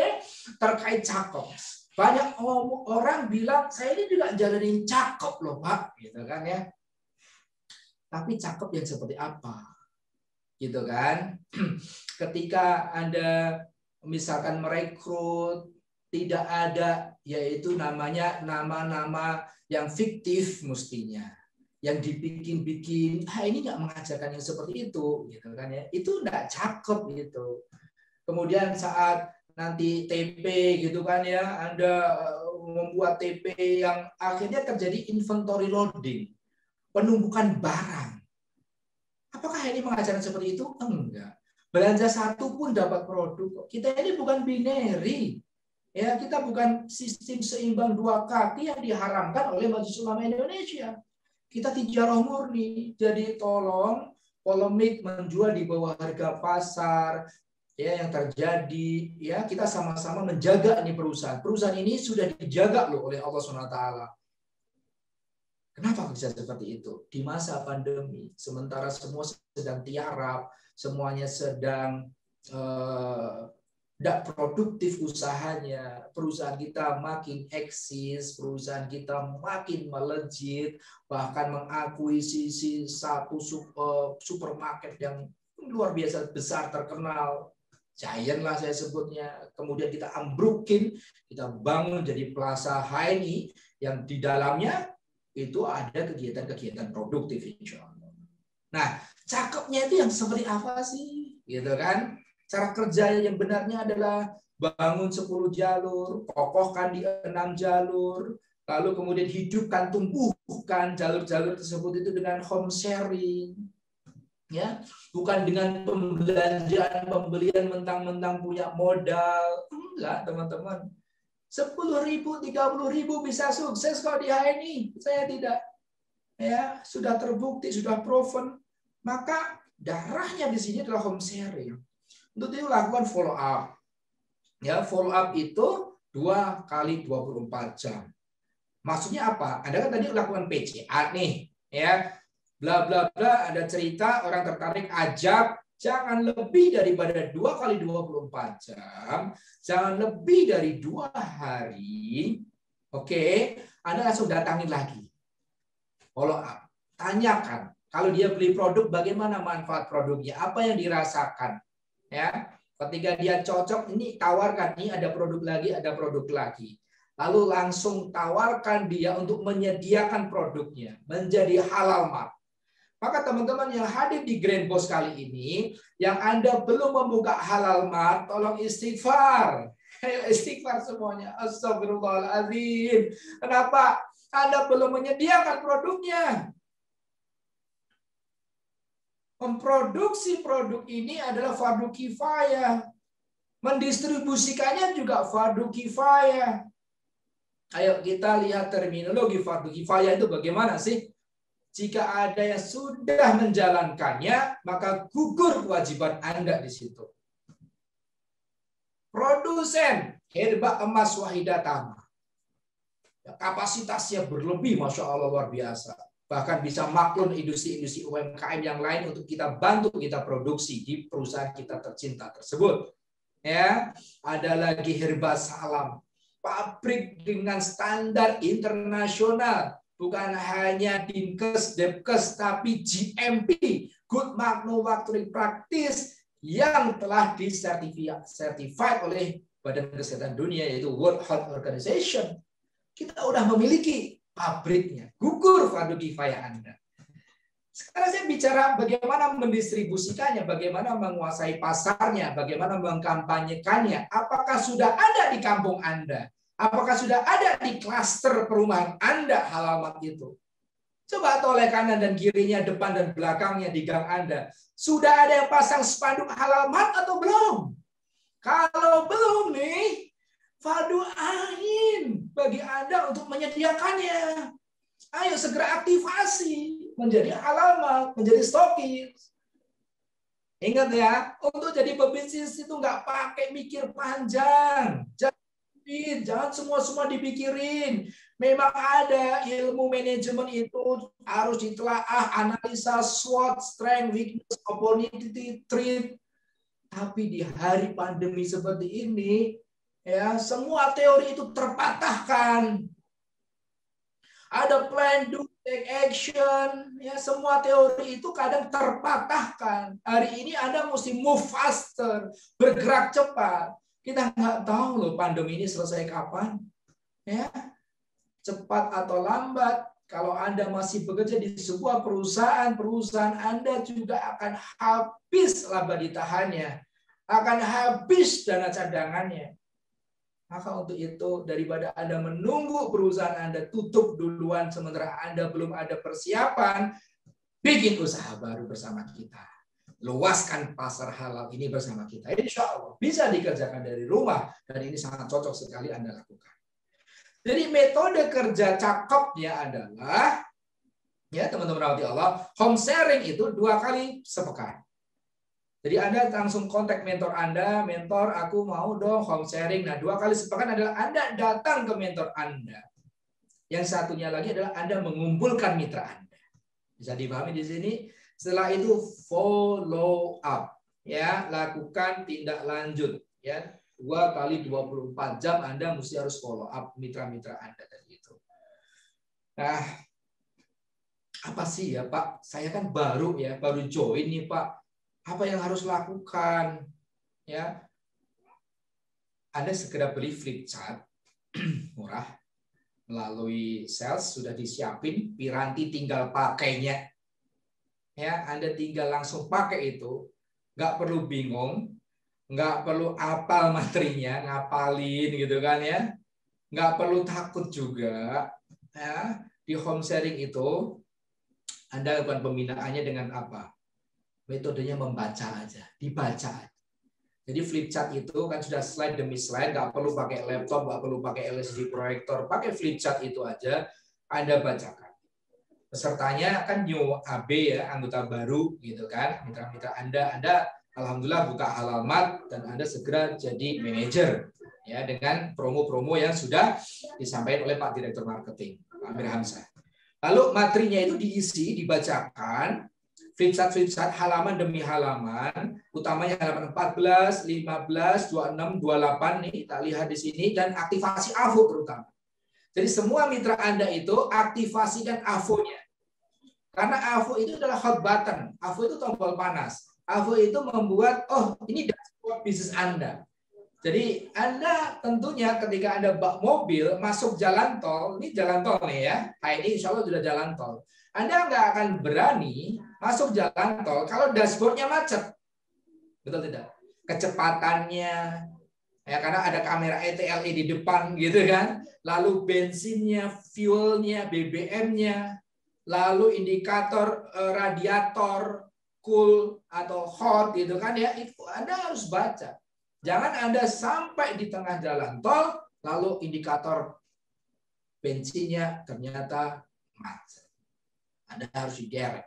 terkait cakep. Banyak orang bilang, saya ini juga jalanin cakep loh Pak, gitu kan ya. Tapi cakep yang seperti apa? Gitu kan. Ketika Anda misalkan merekrut, tidak ada yaitu namanya nama-nama yang fiktif mestinya, yang dibikin-bikin. Ini nggak mengajarkan yang seperti itu, gitu kan ya. Itu nggak cakep gitu. Kemudian saat nanti TP gitu kan ya, Anda membuat TP yang akhirnya terjadi inventory loading, penumpukan barang. Apakah ini mengajarkan seperti itu? Enggak. Belanja satu pun dapat produk. Kita ini bukan binary. Ya, kita bukan sistem seimbang dua kaki yang diharamkan oleh Majelis Ulama Indonesia. Kita tijarah murni. Jadi tolong polemik menjual di bawah harga pasar ya yang terjadi, ya kita sama-sama menjaga nih perusahaan. Perusahaan ini sudah dijaga loh oleh Allah SWT. Kenapa bisa seperti itu? Di masa pandemi, sementara semua sedang tiarap, semuanya sedang tidak produktif usahanya, perusahaan kita makin eksis, perusahaan kita makin melejit, bahkan mengakuisisi satu supermarket yang luar biasa besar, terkenal, giant lah saya sebutnya. Kemudian kita ambrukin, kita bangun jadi Plaza HNI yang di dalamnya itu ada kegiatan-kegiatan produktif, insya Allah. Nah, cakepnya itu yang seperti apa sih? Gitu kan? Cara kerja yang benarnya adalah bangun 10 jalur, kokohkan di 6 jalur, lalu kemudian hidupkan, tumbuhkan jalur-jalur tersebut itu dengan home sharing. Ya, bukan dengan pembelian mentang-mentang punya modal. Enggak, teman-teman. 10.000, 30.000 bisa sukses kalau di HNI. Saya tidak. Ya, sudah terbukti, sudah proven. Maka darahnya di sini adalah home sharing. Untuk itu lakukan follow up. Ya, follow up itu 2 kali 24 jam. Maksudnya apa? Anda kan tadi lakukan PCA nih, ya. Bla bla bla, ada cerita orang tertarik, ajak. Jangan lebih daripada 2 kali 24 jam. Jangan lebih dari 2 hari. Oke, Anda langsung datangin lagi. Follow up. Tanyakan. Kalau dia beli produk, bagaimana manfaat produknya? Apa yang dirasakan? Ya, ketika dia cocok, ini tawarkan. Ini ada produk lagi, ada produk lagi. Lalu langsung tawarkan dia untuk menyediakan produknya. Menjadi halal mart. Maka teman-teman yang hadir di Grand Boss kali ini, yang Anda belum membuka halal mart, tolong istighfar. Istighfar semuanya. Astagfirullahaladzim. Kenapa? Anda belum menyediakan produknya. Memproduksi produk ini adalah fardu kifayah. Mendistribusikannya juga fardu kifayah. Ayo kita lihat terminologi fardu kifayah itu bagaimana sih? Jika ada yang sudah menjalankannya, maka gugur kewajiban Anda di situ. Produsen herba emas Wahidah Tama. Kapasitasnya berlebih, Masya Allah, luar biasa. Bahkan bisa maklun industri-industri UMKM yang lain untuk kita bantu kita produksi di perusahaan kita tercinta tersebut. Ya, ada lagi Herba Salam, pabrik dengan standar internasional. Bukan hanya Dinkes, Depkes, tapi GMP, Good Manufacturing Practice, yang telah disertified oleh Badan Kesehatan Dunia, yaitu World Health Organization. Kita udah memiliki pabriknya. Gugur fardu kifayah Anda. Sekarang saya bicara bagaimana mendistribusikannya, bagaimana menguasai pasarnya, bagaimana mengkampanyekannya. Apakah sudah ada di kampung Anda? Apakah sudah ada di klaster perumahan Anda halal mart itu? Coba toleh kanan dan kirinya, depan dan belakangnya di gang Anda. Sudah ada yang pasang spanduk halal mart atau belum? Kalau belum nih, fardu ain bagi Anda untuk menyediakannya. Ayo segera aktivasi menjadi halal mart, menjadi stokis. Ingat ya, untuk jadi pebisnis itu nggak pakai mikir panjang. Jangan semua dipikirin. Memang ada ilmu manajemen itu harus ditelaah, analisa SWOT, strength, weakness, opportunity, threat. Tapi di hari pandemi seperti ini, ya semua teori itu terpatahkan. Ada plan, do, take action. Ya semua teori itu kadang terpatahkan. Hari ini Anda mesti move faster, bergerak cepat. Kita nggak tahu loh pandemi ini selesai kapan. Ya, cepat atau lambat. Kalau Anda masih bekerja di sebuah perusahaan Anda juga akan habis laba ditahannya. akan habis dana cadangannya. Maka untuk itu, daripada Anda menunggu perusahaan Anda tutup duluan sementara Anda belum ada persiapan, bikin usaha baru bersama kita. Luaskan pasar halal ini bersama kita. Insya Allah bisa dikerjakan dari rumah, dan ini sangat cocok sekali Anda lakukan. Jadi metode kerja cakepnya adalah, ya teman-teman rahmati Allah, home sharing itu 2 kali sepekan. Jadi Anda langsung kontak mentor Anda, mentor aku mau dong home sharing. Nah 2 kali sepekan adalah Anda datang ke mentor Anda. Yang satunya lagi adalah Anda mengumpulkan mitra Anda. Bisa dipahami di sini. Setelah itu follow up, ya lakukan tindak lanjut, ya 2 kali 24 jam Anda mesti harus follow up mitra-mitra Anda tadi itu. Nah, apa sih ya Pak? Saya kan baru join nih Pak. Apa yang harus lakukan? Ya, Anda segera beli flip chart murah melalui sales, sudah disiapin, piranti tinggal pakainya. Ya, Anda tinggal langsung pakai itu, nggak perlu bingung, nggak perlu apal materinya, ngapalin gitu kan ya, nggak perlu takut juga. Ya, di home sharing itu Anda lakukan pembinaannya dengan apa? Metodenya membaca aja, dibaca. Jadi flip chart itu kan sudah slide demi slide, nggak perlu pakai laptop, nggak perlu pakai LCD proyektor, pakai flip chart itu aja Anda bacakan. Pesertanya kan new AB ya, anggota baru gitu kan, mitra-mitra Anda alhamdulillah buka alamat dan Anda segera jadi manajer ya dengan promo-promo yang sudah disampaikan oleh Pak Direktur Marketing, Pak Amir Hamzah. Lalu materinya itu diisi, dibacakan. Flip chart halaman demi halaman, utamanya halaman 14, 15, 26, 28 nih kita lihat di sini, dan aktivasi AVO terutama. Jadi semua mitra Anda itu aktivasikan AVO-nya. Karena AVO itu adalah hot button, AVO itu tombol panas. AVO itu membuat ini dashboard bisnis Anda. Jadi Anda tentunya ketika Anda bak mobil masuk jalan tol, ini jalan tol nih ya, ini insya Allah sudah jalan tol. Anda nggak akan berani masuk jalan tol kalau dashboardnya macet. Betul tidak? Kecepatannya, ya karena ada kamera ETLE di depan gitu kan. Lalu bensinnya, fuelnya, BBM-nya, lalu indikator radiator, cool atau hot gitu kan ya. Itu Anda harus baca. Jangan Anda sampai di tengah jalan tol, lalu indikator bensinnya ternyata macet. Anda harus diderek.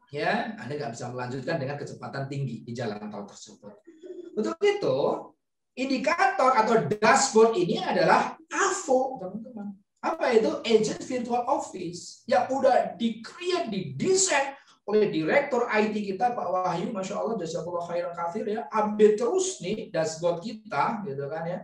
Ya, Anda nggak bisa melanjutkan dengan kecepatan tinggi di jalan tol tersebut. Untuk itu, indikator atau dashboard ini adalah AVO, teman-teman. Apa itu? Agent Virtual Office yang udah di-create, didesain oleh Direktur IT kita Pak Wahyu, Masya Allah, jazakallah khairan katsir ya, update terus nih dashboard kita, gitu kan ya,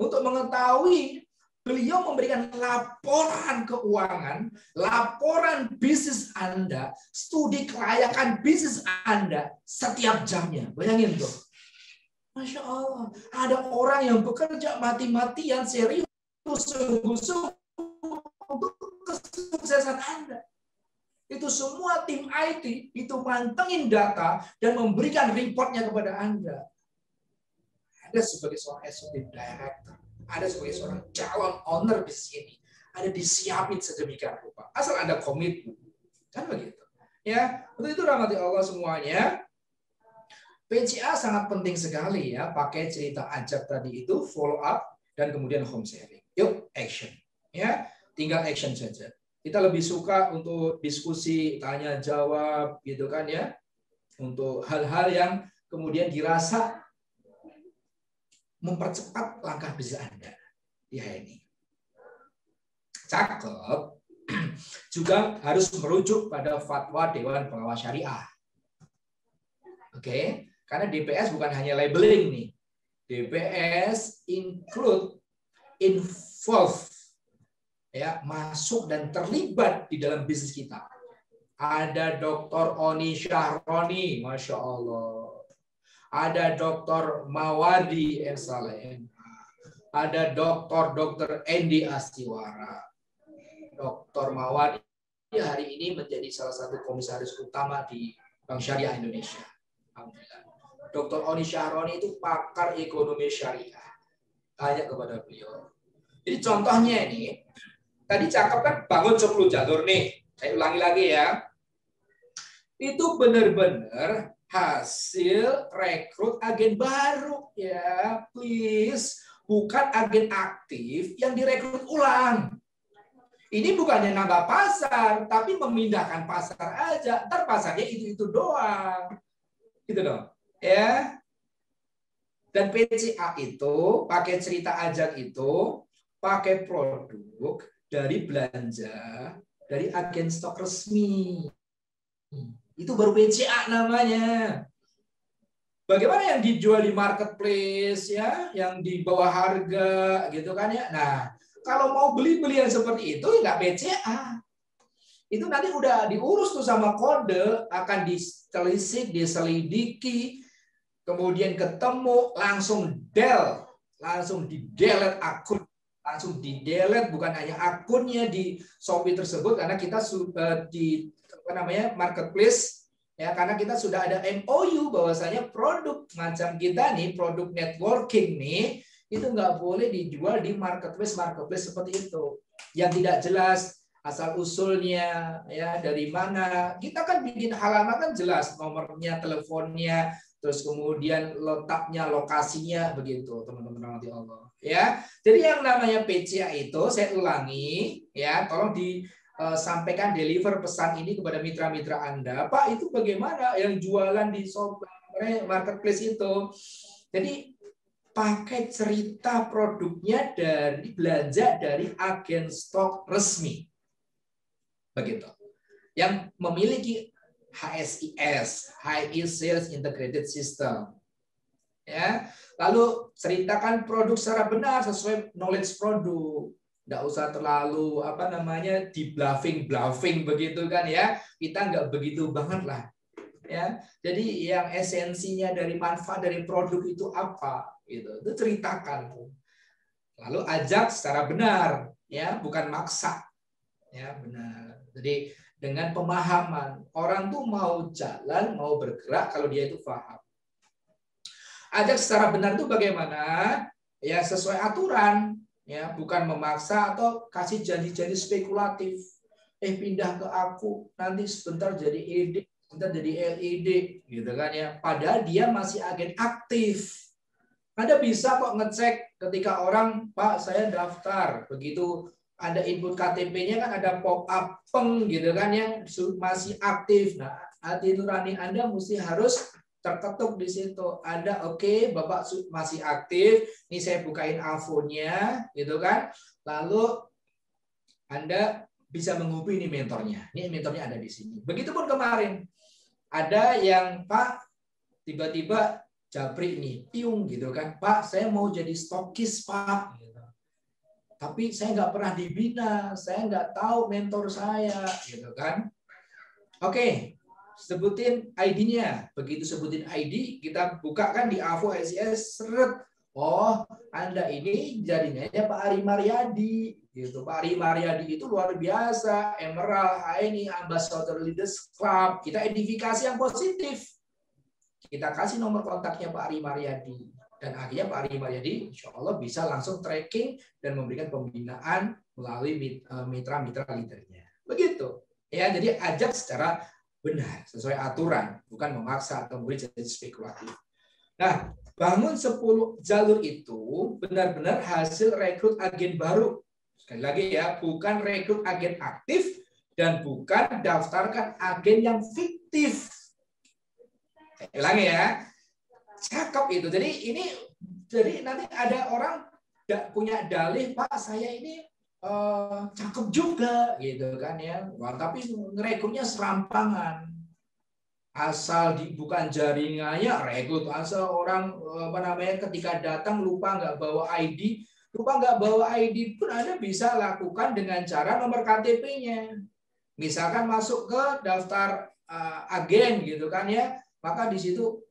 untuk mengetahui. Beliau memberikan laporan keuangan, laporan bisnis Anda, studi kelayakan bisnis Anda setiap jamnya. Bayangin tuh. Masya Allah. Ada orang yang bekerja mati-matian, serius, sungguh-sungguh untuk kesuksesan Anda. Itu semua tim IT itu mantengin data dan memberikan reportnya kepada Anda. Ada sebagai seorang executive director, ada sebagai seorang calon owner bisnis ini, ada disiapin sedemikian rupa. Asal Anda komitmen, kan begitu. Ya, untuk itu rahmati Allah semuanya. PCA sangat penting sekali ya. Pakai cerita ajak tadi itu, follow up dan kemudian home sharing. Yuk, action. Ya, tinggal action saja. Kita lebih suka untuk diskusi, tanya jawab, gitu kan ya. Untuk hal-hal yang kemudian dirasa mempercepat langkah bisnis Anda. Ya ini. Cakep. Juga harus merujuk pada fatwa Dewan Pengawas Syariah. Oke, karena DPS bukan hanya labeling nih. DPS involve ya, masuk dan terlibat di dalam bisnis kita. Ada Dr. Oni Syahroni, Masya Allah. Ada Dr. Mawardi Saleh, ada Dr. Endi Astiwara. Dr. Mawardi hari ini menjadi salah satu komisaris utama di Bank Syariah Indonesia. Alhamdulillah. Dr. Oni Syahroni itu pakar ekonomi syariah. Tanya kepada beliau. Jadi contohnya ini, tadi cakep kan bangun 10 jalur nih. Saya ulangi lagi ya. Itu benar-benar hasil rekrut agen baru ya, please. Bukan agen aktif yang direkrut ulang. Ini bukannya nambah pasar, tapi memindahkan pasar aja. Ntar pasarnya itu doang. Gitu dong. Ya. Dan PCA itu, pakai cerita ajak itu, pakai produk dari belanja, dari agen stok resmi. Itu baru PCA namanya. Bagaimana yang dijual di marketplace ya, yang di bawah harga gitu kan ya. Nah, kalau mau beli yang seperti itu nggak BCA. Itu nanti udah diurus tuh sama kode, akan ditelisik, diselidiki, kemudian ketemu langsung langsung di-delete akun, langsung di-delete bukan hanya akunnya di Shopee tersebut karena kita sudah di marketplace ya, karena kita sudah ada MOU bahwasanya produk macam kita nih, produk networking nih, itu nggak boleh dijual di marketplace seperti itu yang tidak jelas asal usulnya ya, dari mana. Kita kan bikin halaman kan jelas nomornya, teleponnya, terus kemudian letaknya, lokasinya, begitu teman-teman rahmati Allah ya. Jadi yang namanya PCA itu saya ulangi ya, tolong sampaikan, deliver pesan ini kepada mitra-mitra Anda. Pak, itu bagaimana yang jualan di marketplace itu? Jadi pakai cerita produknya dari belanja dari agen stok resmi. Begitu. Yang memiliki HSIS, High Sales Integrated System. Ya. Lalu ceritakan produk secara benar sesuai knowledge produk. Nggak usah terlalu di bluffing begitu kan ya. Kita nggak begitu banget lah. Ya. Jadi yang esensinya dari manfaat dari produk itu apa? Gitu. Itu ceritakan. Lalu ajak secara benar, ya, bukan maksa. Ya, benar. Jadi dengan pemahaman, orang tuh mau jalan, mau bergerak kalau dia itu paham. Ajak secara benar itu bagaimana? Ya sesuai aturan, ya bukan memaksa atau kasih janji-janji spekulatif. Pindah ke aku, nanti sebentar jadi ED, sebentar jadi LED, gitu kan ya. Padahal dia masih agen aktif. Anda bisa kok ngecek ketika orang, Pak, saya daftar, begitu ada input KTP-nya kan ada pop-up peng gitu kan yang masih aktif. Nah, hati nurani Anda mesti harus terketuk di situ. Ada oke, Bapak masih aktif. Ini saya bukain AVO-nya gitu kan. Lalu Anda bisa menghubungi mentornya. Ini mentornya ada di sini. Begitupun kemarin. Ada yang Pak tiba-tiba japri nih, piung gitu kan. Pak, saya mau jadi stokis, Pak. Tapi saya nggak pernah dibina, saya nggak tahu mentor saya, gitu kan. Oke, sebutin ID-nya. Begitu sebutin ID, kita buka kan di AVO SIS, seret. Oh, Anda ini jaringannya Pak Ari Mariadi. Gitu. Pak Ari Mariadi itu luar biasa, Emerald, ini Ambassador Leaders Club. Kita identifikasi yang positif. Kita kasih nomor kontaknya Pak Ari Mariadi. Dan akhirnya Pak Ari Mariadi insya Allah bisa langsung tracking dan memberikan pembinaan melalui mitra-mitra leadernya. Begitu. Ya, jadi ajak secara benar, sesuai aturan, bukan memaksa atau memberi janji spekulatif. Nah, bangun 10 jalur itu benar-benar hasil rekrut agen baru. Sekali lagi ya, bukan rekrut agen aktif dan bukan daftarkan agen yang fiktif. Saya ulangi ya. Cakep itu. Jadi nanti ada orang punya dalih, Pak, saya ini cakep juga gitu kan ya. Wah, tapi rekrutnya serampangan. Asal bukan jaringannya rekrut, asal orang ketika datang lupa nggak bawa ID pun Anda bisa lakukan dengan cara nomor KTP-nya. Misalkan masuk ke daftar agen gitu kan ya, maka di situ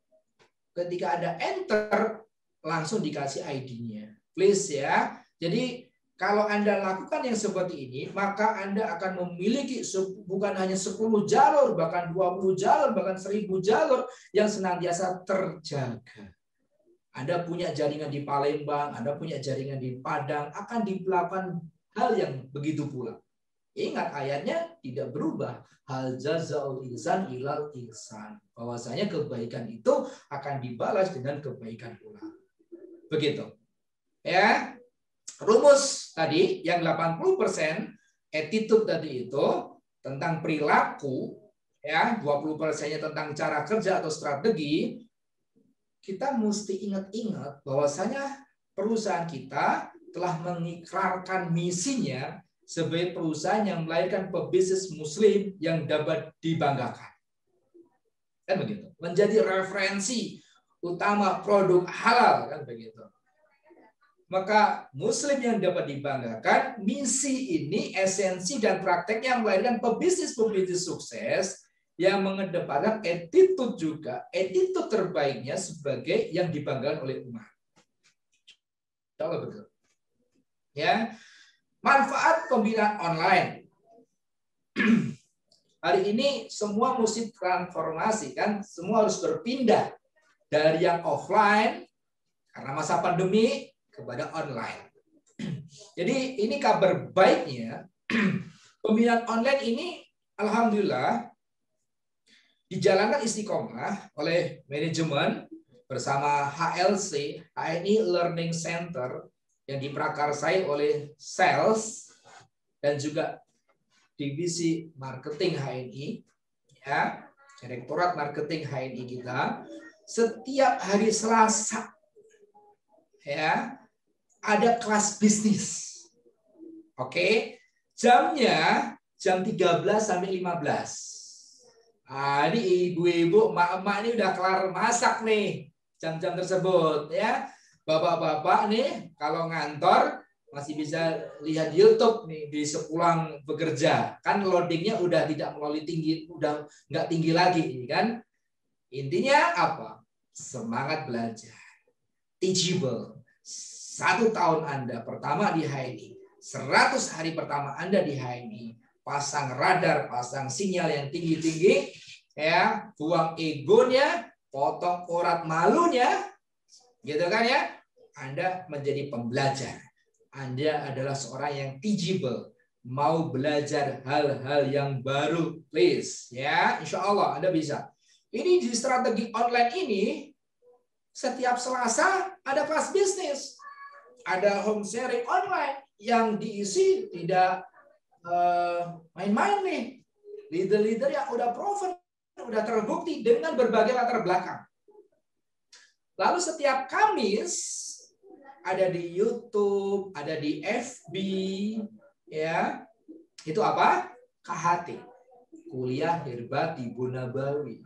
ketika ada enter langsung dikasih ID-nya. Please ya. Jadi Kalau Anda lakukan yang seperti ini, maka Anda akan memiliki bukan hanya 10 jalur, bahkan 20 jalur, bahkan 1000 jalur yang senantiasa terjaga. Anda punya jaringan di Palembang, Anda punya jaringan di Padang, akan dilakukan hal yang begitu pula. Ingat ayatnya tidak berubah. Hal jazaul ihsan ilal ihsan. Bahwasanya kebaikan itu akan dibalas dengan kebaikan pula. Begitu. Ya. Rumus tadi yang 80% attitude tadi itu tentang perilaku, ya, 20%-nya tentang cara kerja atau strategi. Kita mesti ingat-ingat bahwasanya perusahaan kita telah mengikrarkan misinya sebagai perusahaan yang melahirkan pebisnis muslim yang dapat dibanggakan. Kan begitu. Menjadi referensi utama produk halal, kan begitu. Maka muslim yang dapat dibanggakan, misi ini esensi dan prakteknya melahirkan pebisnis-pebisnis sukses yang mengedepankan attitude juga, attitude terbaiknya sebagai yang dibanggakan oleh umat. Kalau betul. Ya. Manfaat pembinaan online. Hari ini semua mesti transformasi, kan? Semua harus berpindah dari yang offline karena masa pandemi kepada online. Jadi ini kabar baiknya, pembinaan online ini alhamdulillah dijalankan istiqomah oleh manajemen bersama HLC, HNI Learning Center, yang diprakarsai oleh sales dan juga divisi marketing HNI, ya, Direktorat Marketing HNI kita. Setiap hari Selasa, ya, ada kelas bisnis. Oke, jamnya jam 13 sampai 15. Nah, ini ibu-ibu, emak-emak ini udah kelar masak nih jam-jam tersebut, ya. Bapak-bapak nih kalau ngantor masih bisa lihat YouTube nih di sepulang bekerja. Kan loadingnya udah tidak melalui tinggi, udah nggak tinggi lagi, kan? Intinya apa? Semangat belajar. Teachable. 1 tahun Anda pertama di HNI, 100 hari pertama Anda di HNI, pasang radar, pasang sinyal yang tinggi-tinggi, ya, buang egonya, potong urat malunya, gitu kan ya? Anda menjadi pembelajar. Anda adalah seorang yang teachable, mau belajar hal-hal yang baru, please, ya, insya Allah Anda bisa. Ini di strategi online ini, setiap Selasa ada kelas bisnis. Ada home sharing online yang diisi tidak main-main nih. Leader-leader yang udah proven, udah terbukti dengan berbagai latar belakang. Lalu setiap Kamis ada di YouTube, ada di FB, ya. Itu apa? KHT. Kuliah Hirbati Bunabawi.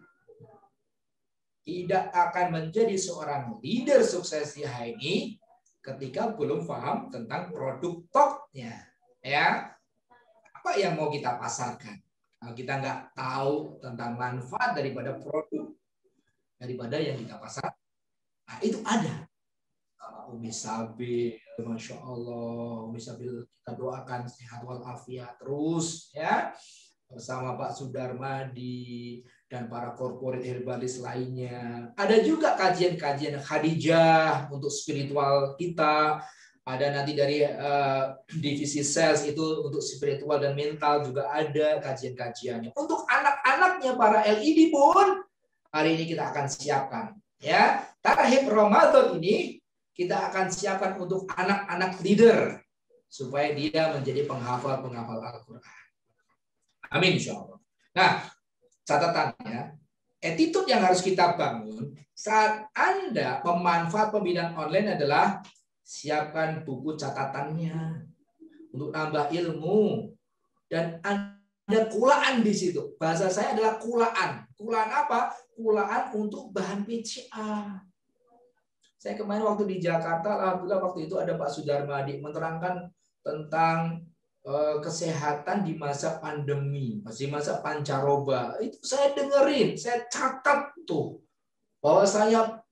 Tidak akan menjadi seorang leader sukses di HNI ketika belum paham tentang produk topnya, ya. Apa yang mau kita pasarkan? Kalau kita nggak tahu tentang manfaat daripada produk, daripada yang kita pasar, nah, itu ada. Umi Sabil, Masya Allah, Umi Sabil kita doakan sehat walafiat terus, ya, bersama Pak Sudarmadi dan para korporat herbalis lainnya. Ada juga kajian-kajian Khadijah untuk spiritual kita. Ada nanti dari divisi sales itu untuk spiritual dan mental juga ada kajian-kajiannya. Untuk anak-anaknya para LED pun hari ini kita akan siapkan. Ya, Tarhib Ramadan ini kita akan siapkan untuk anak-anak leader supaya dia menjadi penghafal-penghafal Al-Quran. Amin, insya Allah. Nah, catatannya, attitude yang harus kita bangun saat Anda memanfaat pembinaan online adalah siapkan buku catatannya untuk nambah ilmu. Dan Anda kulaan di situ. Bahasa saya adalah kulaan. Kulaan apa? Kulaan untuk bahan PCA. Saya kemarin waktu di Jakarta, alhamdulillah waktu itu ada Pak Sudarmadi menerangkan tentang kesehatan di masa pandemi, masih masa pancaroba. Itu saya dengerin, saya catat tuh bahwa saya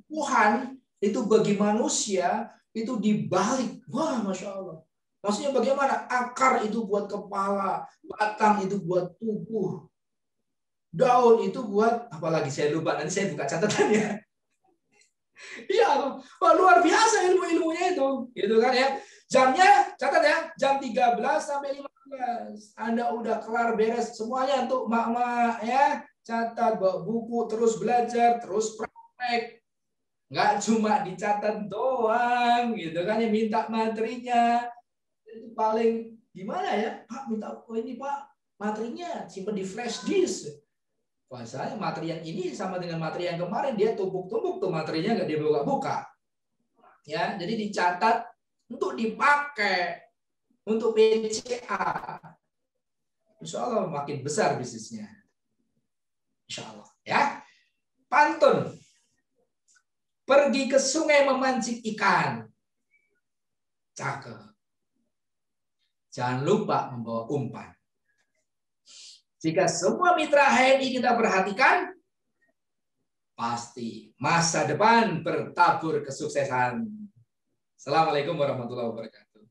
Tuhan itu bagi manusia itu dibalik. Wah, Masya Allah. Maksudnya bagaimana? Akar itu buat kepala, batang itu buat tubuh, daun itu buat apalagi saya lupa, nanti saya buka catatannya. Iya, wah, luar biasa ilmu-ilmunya itu, gitu kan ya. Jamnya catat ya, jam 13 sampai 15. Anda udah kelar beres semuanya untuk mak-mak ya. Catat, bawa buku, terus belajar, terus praktek. Nggak cuma dicatat doang, gitu kan ya, minta materinya. Itu paling gimana ya, Pak, minta ini Pak, materinya simpan di flash disk. Bahasanya materi yang ini sama dengan materi yang kemarin, dia tumpuk-tumpuk tuh materinya, nggak dia buka-buka. Ya, jadi dicatat untuk dipakai untuk PCA. Insya Allah makin besar bisnisnya. Insya Allah. Ya, pantun. Pergi ke sungai memancing ikan. Cakep. Jangan lupa membawa umpan. Jika semua mitra HNI kita perhatikan, pasti masa depan bertabur kesuksesan. Assalamualaikum warahmatullahi wabarakatuh.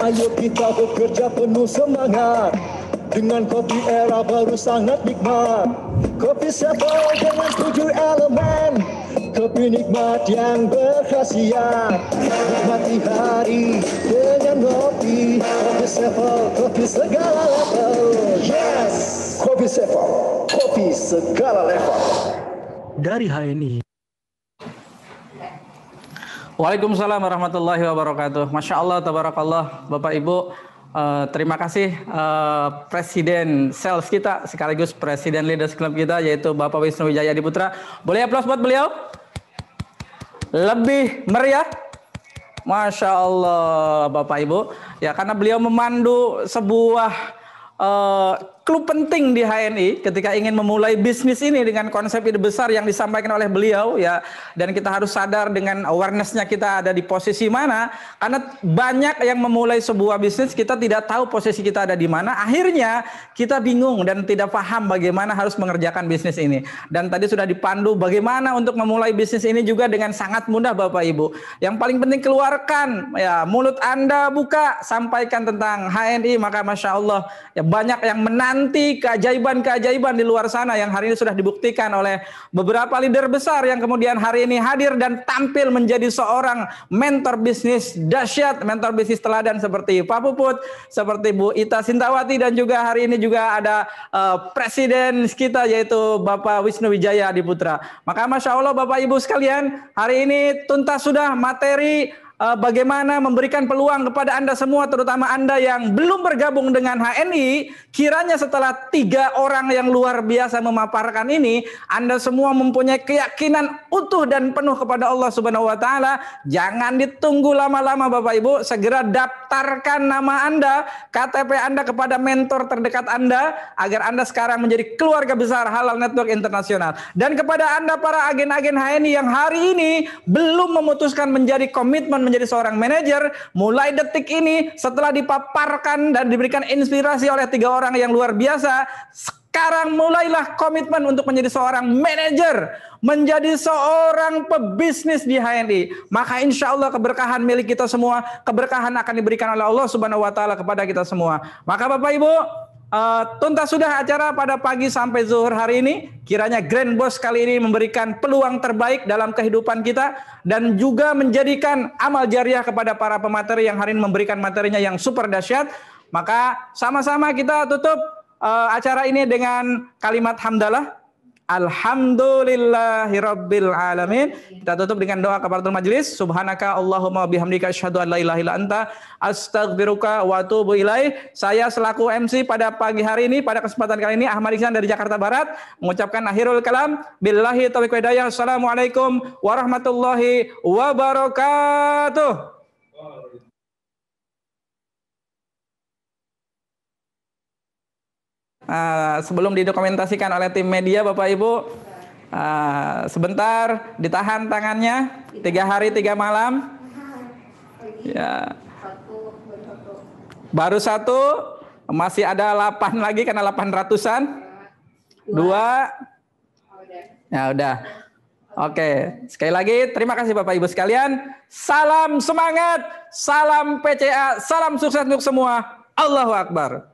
Ayo kita bekerja penuh semangat. Dengan kopi era baru sangat nikmat. Kopi Sevel dengan 7 elemen. Kopi nikmat yang berkhasiat. Nikmati hari dengan kopi. Kopi Sevel, kopi segala level. Yes, Kopi Sevel, kopi segala level. Dari HNI. Waalaikumsalam warahmatullahi wabarakatuh. Masya Allah, tabarakallah, Bapak Ibu. Terima kasih Presiden Sales kita sekaligus Presiden Leaders Club kita, yaitu Bapak Wisnu Wijaya Adiputra. Boleh aplaus buat beliau? Lebih meriah? Masya Allah, Bapak Ibu. Ya, karena beliau memandu sebuah klub penting di HNI ketika ingin memulai bisnis ini dengan konsep ide besar yang disampaikan oleh beliau, ya. Dan kita harus sadar dengan awarenessnya kita ada di posisi mana, karena banyak yang memulai sebuah bisnis kita tidak tahu posisi kita ada di mana, akhirnya kita bingung dan tidak paham bagaimana harus mengerjakan bisnis ini. Dan tadi sudah dipandu bagaimana untuk memulai bisnis ini juga dengan sangat mudah, Bapak Ibu. Yang paling penting keluarkan ya mulut Anda, buka, sampaikan tentang HNI, maka Masya Allah ya banyak yang menanti keajaiban-keajaiban di luar sana yang hari ini sudah dibuktikan oleh beberapa leader besar yang kemudian hari ini hadir dan tampil menjadi seorang mentor bisnis dahsyat, mentor bisnis teladan seperti Pak Puput, seperti Bu Ita Sintawati, dan juga hari ini juga ada presiden kita yaitu Bapak Wisnu Wijaya Adiputra. Maka Masya Allah Bapak Ibu sekalian, hari ini tuntas sudah materi bagaimana memberikan peluang kepada Anda semua, terutama Anda yang belum bergabung dengan HNI. Kiranya setelah 3 orang yang luar biasa memaparkan ini, Anda semua mempunyai keyakinan utuh dan penuh kepada Allah Subhanahu wa taala. Jangan ditunggu lama-lama Bapak Ibu, segera daftarkan nama Anda, KTP Anda kepada mentor terdekat Anda agar Anda sekarang menjadi keluarga besar Halal Network Internasional. Dan kepada Anda para agen-agen HNI yang hari ini belum memutuskan menjadi komitmen menjadi seorang manajer, mulai detik ini setelah dipaparkan dan diberikan inspirasi oleh 3 orang yang luar biasa, sekarang mulailah komitmen untuk menjadi seorang manajer, menjadi seorang pebisnis di HNI. Maka insya Allah keberkahan milik kita semua, keberkahan akan diberikan oleh Allah Subhanahu wa taala kepada kita semua. Maka Bapak Ibu, tuntas sudah acara pada pagi sampai zuhur hari ini. Kiranya Grand Boss kali ini memberikan peluang terbaik dalam kehidupan kita dan juga menjadikan amal jariah kepada para pemateri yang hari ini memberikan materinya yang super dahsyat. Maka sama-sama kita tutup acara ini dengan kalimat hamdalah. Alhamdulillahirabbil alamin. Kita tutup dengan doa kafaratul majelis. Subhanaka Allahumma bihamdika asyhadu an la ilaha illa anta astaghfiruka wa atubu ilaih. Saya selaku MC pada pagi hari ini, pada kesempatan kali ini, Ahmad Iksan dari Jakarta Barat mengucapkan akhirul kalam. Billahi taufiq wa hidayah. Assalamualaikum warahmatullahi wabarakatuh. sebelum didokumentasikan oleh tim media Bapak Ibu. Sebentar ditahan tangannya 3 hari 3 malam. Ya. Baru 1, masih ada 8 lagi karena 800-an. 2. Ya udah. Oke, sekali lagi terima kasih Bapak Ibu sekalian. Salam semangat, salam PCA, salam sukses untuk semua. Allahu Akbar.